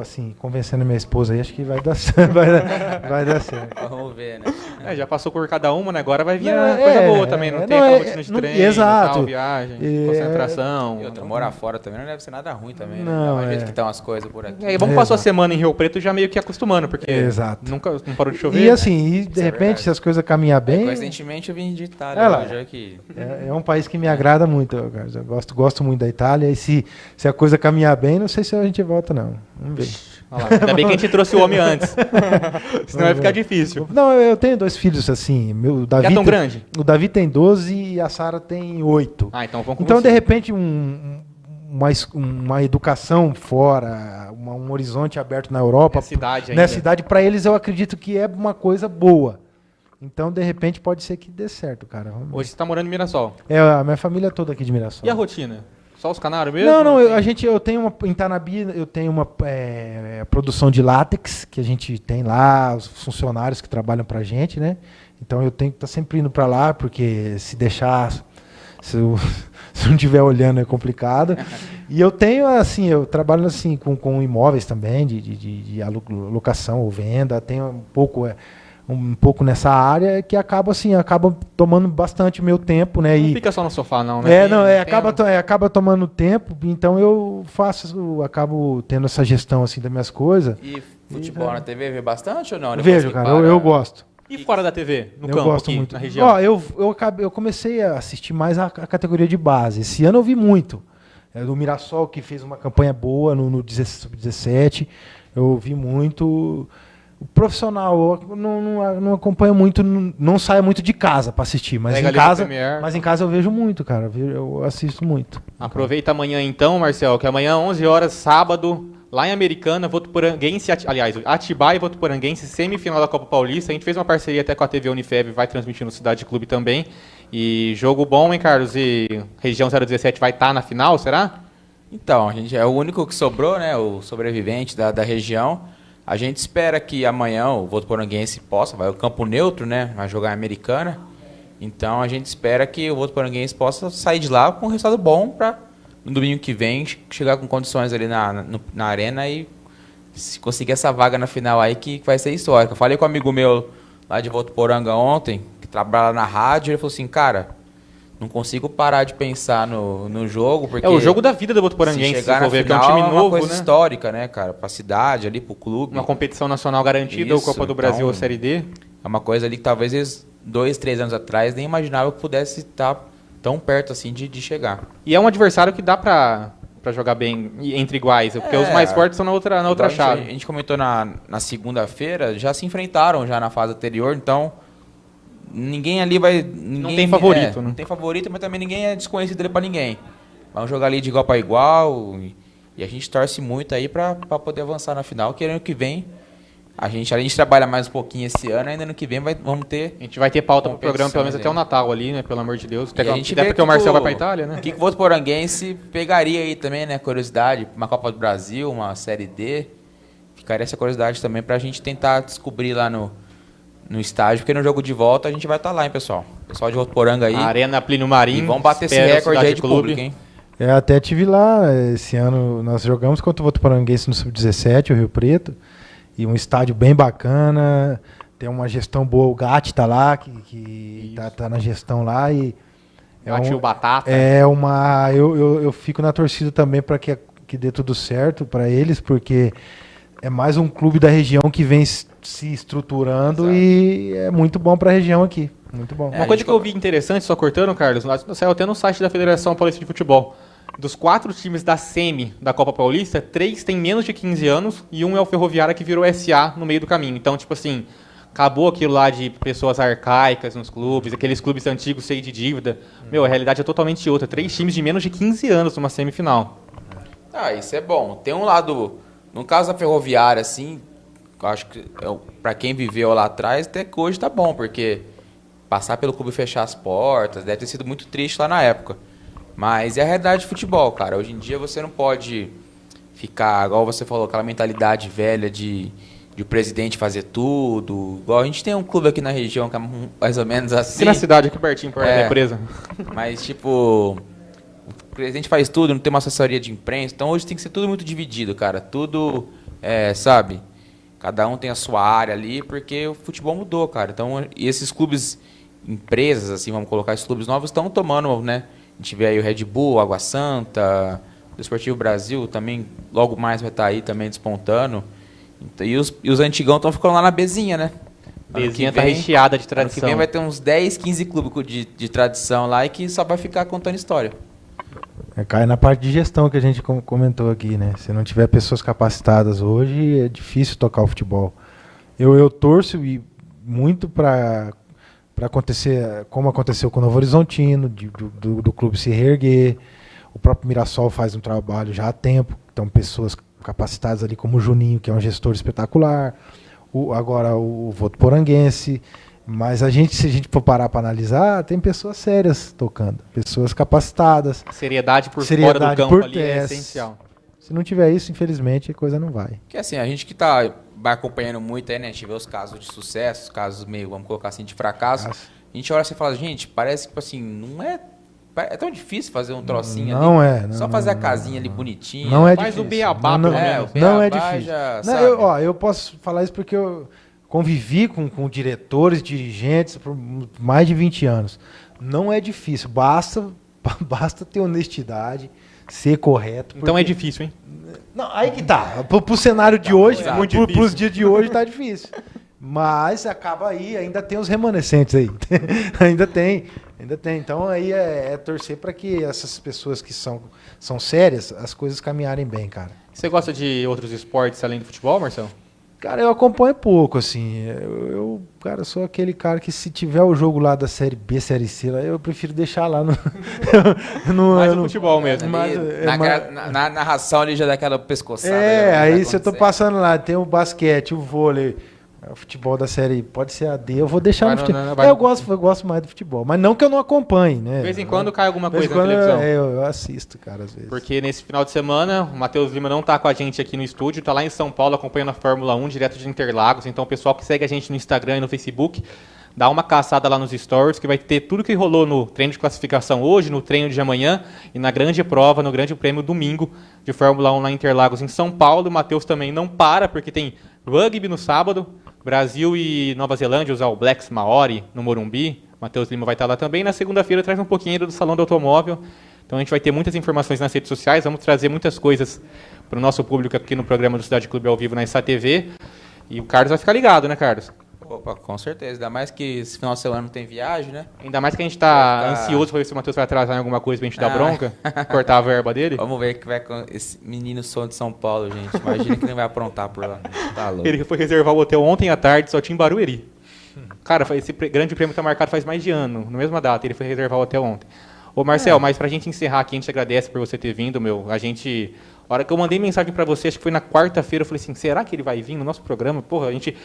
assim, convencendo a minha esposa aí, acho que vai dar certo. Vai dar certo. Vamos ver, né? Já passou por cada uma, né? Agora vai vir Não, a coisa boa também. Não tem aquela rotina de treino, exato. tal, viagem, concentração. E outra, morar fora também não deve ser nada ruim também, né? Não, Não, jeito que estão as coisas por aqui. E aí, vamos passar a semana em Rio Preto já meio que acostumando, porque Exato. nunca não parou de chover. E assim, de é repente, verdade. se as coisas caminhar bem, Coincidentemente eu vim de Itália Ela- hoje aqui. é um país que me agrada muito, cara. Eu gosto muito da Itália. E se a coisa caminhar bem, não sei se a gente volta, não. Vamos ver. Olha lá, ainda bem que a gente trouxe o homem antes. Senão vai ficar difícil. Não, eu tenho 2 filhos assim. O Davi Já tão tem- grande? O Davi tem 12 e a Sara tem 8. Ah, então vamos com Então, você. de repente, uma educação fora, um horizonte aberto na Europa, Nessa idade ainda. nessa idade, para eles eu acredito que é uma coisa boa. Então, de repente, pode ser que dê certo, cara. Vamos ver. Hoje você tá morando em Mirassol. A minha família é toda aqui de Mirassol. E a rotina? Só os canários mesmo? Não, eu tenho em Tanabi, eu tenho uma produção de látex que a gente tem lá, os funcionários que trabalham pra gente, né? Então eu tenho que estar sempre indo para lá, porque se deixar, se eu não estiver olhando é complicado. E eu tenho, assim, eu trabalho assim com imóveis também, de locação ou venda, tenho um pouco nessa área que acaba tomando bastante meu tempo, né? Não fica só no sofá, não, né? Acaba tomando tempo, então eu acabo tendo essa gestão assim das minhas coisas. E futebol na TV vê bastante ou não? Depois Vejo, que cara, para- eu gosto. E fora da TV? No Eu campo gosto aqui, muito. na região? Ó, eu comecei a assistir mais a categoria de base. Esse ano eu vi muito. Do Mirassol, que fez uma campanha boa no 17, eu vi muito. O profissional, eu não acompanho muito, não saio muito de casa para assistir, mas Pega em ali no casa, Premier. mas em casa eu vejo muito, cara. Eu assisto muito. Aproveita amanhã então, Marcel, que amanhã, 11 horas, sábado, lá em Americana, Votuporanguense, Atibaia e Votuporanguense, semifinal da Copa Paulista. A gente fez uma parceria até com a TV Unifeb, vai transmitir no Cidade Clube também. E jogo bom, hein, Carlos? E região 017 vai estar na final, será? Então, a gente é o único que sobrou, né? O sobrevivente da região. A gente espera que amanhã o Votuporanguense vai o campo neutro, né? Vai jogar em Americana. Então a gente espera que o Votuporanguense possa sair de lá com um resultado bom para no domingo que vem chegar com condições ali na arena e se conseguir essa vaga na final aí que vai ser histórica. Eu falei com um amigo meu lá de Votuporanga ontem, que trabalha na rádio, ele falou assim, cara, não consigo parar de pensar no jogo, porque É o jogo da vida do se Votuporanguense, chegar se na for ver, que é um final time é uma novo, coisa né? histórica, né, cara? Pra cidade, ali, pro clube. Uma competição nacional garantida, ou Isso, Copa do Brasil então- ou Série D. É uma coisa ali que talvez eles, 2, 3 anos atrás, nem imaginavam que pudesse estar tão perto assim de chegar. E é um adversário que dá pra jogar bem entre iguais, porque os mais fortes são na outra Igual chave. A gente comentou na segunda-feira, já se enfrentaram já na fase anterior, então ninguém ali vai... Ninguém, tem favorito, né? Não tem favorito, mas também ninguém é desconhecido ali pra ninguém. Vamos jogar ali de igual para igual e a gente torce muito aí pra poder avançar na final, que ano que vem a gente, além de trabalhar mais um pouquinho esse ano, ainda ano que vem vamos ter... A gente vai ter pauta pro programa pelo menos Competições até o aí. Natal ali, né? Pelo amor de Deus. Até, E a gente até vê porque o que Marcel o- vai pra Itália, né? O que o Votuporanguense pegaria aí também, né? Curiosidade, uma Copa do Brasil, uma Série D. ficaria essa curiosidade também pra gente tentar descobrir lá no estádio, porque no jogo de volta a gente vai estar lá, hein, pessoal. Pessoal de Votuporanga aí. Arena Plínio Marim. E vamos bater esse espero recorde aí de Clube. público, hein? Até tive lá, esse ano nós jogamos contra o Votuporanguense no Sub-17, o Rio Preto, e um estádio bem bacana, tem uma gestão boa, o Gatti tá lá, que tá na gestão lá, e Bateu batata. eu fico na torcida também para que dê tudo certo para eles, porque é mais um clube da região que vem se estruturando. Exato. E é muito bom para a região aqui. Muito bom. Uma coisa que eu vi interessante, só cortando, Carlos, saiu até no site da Federação Paulista de Futebol. Dos 4 times da SEMI da Copa Paulista, 3 têm menos de 15 anos e um é o Ferroviária, que virou SA no meio do caminho. Então, tipo assim, acabou aquilo lá de pessoas arcaicas nos clubes, aqueles clubes antigos cheios de dívida. Meu, a realidade é totalmente outra. 3 times de menos de 15 anos numa semifinal. Isso é bom. Tem um lado, no caso da Ferroviária, assim, eu acho que para quem viveu lá atrás, até que hoje tá bom, porque passar pelo clube e fechar as portas deve ter sido muito triste lá na época. Mas é a realidade de futebol, cara. Hoje em dia você não pode ficar, igual você falou, aquela mentalidade velha de o presidente fazer tudo. Igual a gente tem um clube aqui na região que é mais ou menos assim. E na cidade aqui pertinho, perto da empresa. Mas, tipo, o presidente faz tudo, não tem uma assessoria de imprensa. Então hoje tem que ser tudo muito dividido, cara. Tudo, sabe? Cada um tem a sua área ali, porque o futebol mudou, cara. Então, e esses clubes, empresas, assim, vamos colocar, esses clubes novos estão tomando, né? A gente vê aí o Red Bull, Água Santa, o Esportivo Brasil também, logo mais vai estar aí também despontando. E os antigão estão ficando lá na Bezinha, né? Bezinha tá recheada de tradição. Ano que vem vai ter uns 10, 15 clubes de tradição lá e que só vai ficar contando história. Cai na parte de gestão que a gente comentou aqui, né? Se não tiver pessoas capacitadas hoje, é difícil tocar o futebol. Eu torço muito para acontecer, como aconteceu com o Novo Horizontino, do clube se reerguer. O próprio Mirassol faz um trabalho já há tempo, então pessoas capacitadas ali como o Juninho, que é um gestor espetacular, agora o Votuporanguense. Mas se a gente for parar para analisar, tem pessoas sérias tocando, pessoas capacitadas. Seriedade fora do campo ali é essencial. Se não tiver isso, infelizmente, a coisa não vai. Que assim, a gente que vai acompanhando muito aí, né? A gente vê os casos de sucesso, os casos meio, vamos colocar assim, de fracasso. Nossa. A gente olha assim e fala, gente, parece que, tipo assim, não é... É tão difícil fazer um trocinho não ali. Não, só fazer a casinha ali bonitinha. Não é faz difícil. O beabá, pelo menos. Não é difícil. Já, eu posso falar isso porque eu convivi com diretores, dirigentes por mais de 20 anos. Não é difícil. Basta ter honestidade, ser correto. Então é difícil, hein? Não, aí que tá. Pro cenário de hoje, pros dias de hoje, tá difícil. Mas acaba aí, ainda tem os remanescentes aí. ainda tem. Então aí é torcer para que essas pessoas que são sérias, as coisas caminharem bem, cara. Você gosta de outros esportes além do futebol, Marcelo? Cara, eu acompanho pouco, assim. Eu sou aquele cara que se tiver o jogo lá da Série B, Série C, eu prefiro deixar lá no... mais no futebol mesmo. Na narração ali já dá aquela pescoçada. Aí se eu tô passando lá, tem o basquete, o vôlei... O futebol da série pode ser AD, eu vou deixar no futebol. Eu gosto mais do futebol, mas não que eu não acompanhe, né? De vez em quando cai alguma coisa na televisão. Eu assisto, cara, às vezes. Porque nesse final de semana, o Matheus Lima não tá com a gente aqui no estúdio, tá lá em São Paulo acompanhando a Fórmula 1, direto de Interlagos. Então o pessoal que segue a gente no Instagram e no Facebook, dá uma caçada lá nos stories, que vai ter tudo que rolou no treino de classificação hoje, no treino de amanhã e na grande prova, no grande prêmio domingo de Fórmula 1 lá em Interlagos, em São Paulo. O Matheus também não para, porque tem rugby no sábado, Brasil e Nova Zelândia, os All Blacks Maori no Morumbi. Matheus Lima vai estar lá também. Na segunda-feira traz um pouquinho ainda do Salão do Automóvel. Então a gente vai ter muitas informações nas redes sociais, vamos trazer muitas coisas para o nosso público aqui no programa do Cidade Clube ao vivo na SATV. E o Carlos vai ficar ligado, né, Carlos? Opa, com certeza. Ainda mais que esse final de semana não tem viagem, né? Ainda mais que a gente tá ansioso para ver se o Matheus vai atrasar em alguma coisa pra gente dar bronca, cortar a verba dele. Vamos ver o que vai com esse menino som de São Paulo, gente. Imagina que ele vai aprontar por lá. Tá louco. Ele foi reservar o hotel ontem à tarde, só tinha em Barueri. Cara, esse grande prêmio tá marcado faz mais de ano, na mesma data. Ele foi reservar o hotel ontem. Ô, Marcel, mas pra gente encerrar aqui, a gente agradece por você ter vindo, meu. A hora que eu mandei mensagem pra você, acho que foi na quarta-feira, eu falei assim, será que ele vai vir no nosso programa? Porra, a gente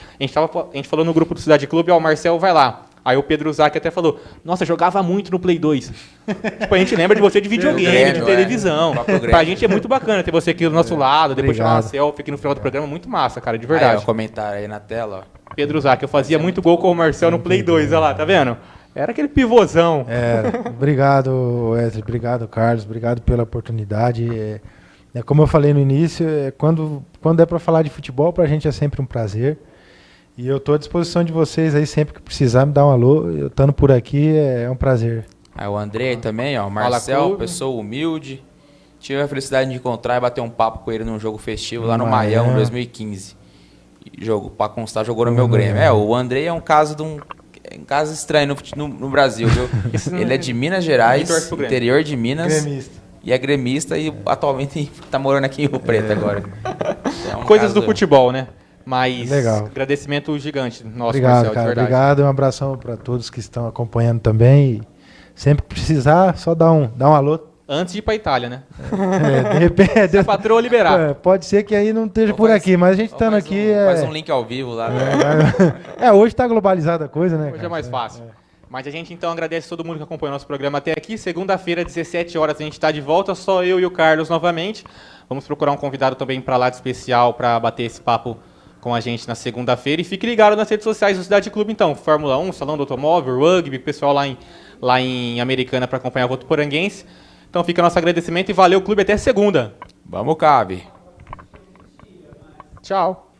falou no grupo do Cidade Clube, ó, o Marcel vai lá. Aí o Pedro Zac até falou, nossa, jogava muito no Play 2. Tipo, a gente lembra de você de videogame, Grêmio, de televisão. Pra gente é muito bacana ter você aqui do nosso lado, depois tirar uma selfie aqui no final do programa, muito massa, cara, de verdade. Aí, ó, comentário aí na tela, ó. Pedro Zac, eu fazia muito gol com o Marcel no Play 2, olha lá, tá vendo? Era aquele pivôzão. Obrigado, Wesley, obrigado, Carlos, obrigado pela oportunidade. Como eu falei no início, quando é para falar de futebol, pra gente é sempre um prazer. E eu estou à disposição de vocês aí, sempre que precisar, me dar um alô. Eu estando por aqui, é um prazer. Aí o André também, ó, Marcel, pessoa humilde. Tive a felicidade de encontrar e bater um papo com ele num jogo festivo lá no Maião, em 2015. Pra constar, jogou no meu Grêmio. O André é um caso de um caso estranho no Brasil, viu? Ele é de Minas Gerais, interior de Minas. Gremista. E é gremista e atualmente tá morando aqui em Rio Preto agora. Coisas do futebol, né? Mas legal. Agradecimento gigante nosso, obrigado, Marcel, cara, de verdade. obrigado, um abração para todos que estão acompanhando também. E sempre que precisar, só dá um alô. Antes de ir pra Itália, né? De repente, Se a patroa liberar. pode ser que aí não esteja por aqui, mas a gente estando aqui... Faz um link ao vivo lá. Hoje tá globalizada a coisa, né? Hoje cara? É mais fácil. Mas a gente então agradece todo mundo que acompanhou nosso programa até aqui. Segunda-feira, 17 horas, a gente está de volta, só eu e o Carlos novamente. Vamos procurar um convidado também para lá de especial para bater esse papo com a gente na segunda-feira. E fique ligado nas redes sociais do Cidade Clube, então. Fórmula 1, Salão do Automóvel, Rugby, pessoal lá em Americana para acompanhar o Votuporanguense. Então fica nosso agradecimento e valeu, clube, até segunda. Vamos, Cabe. Tchau.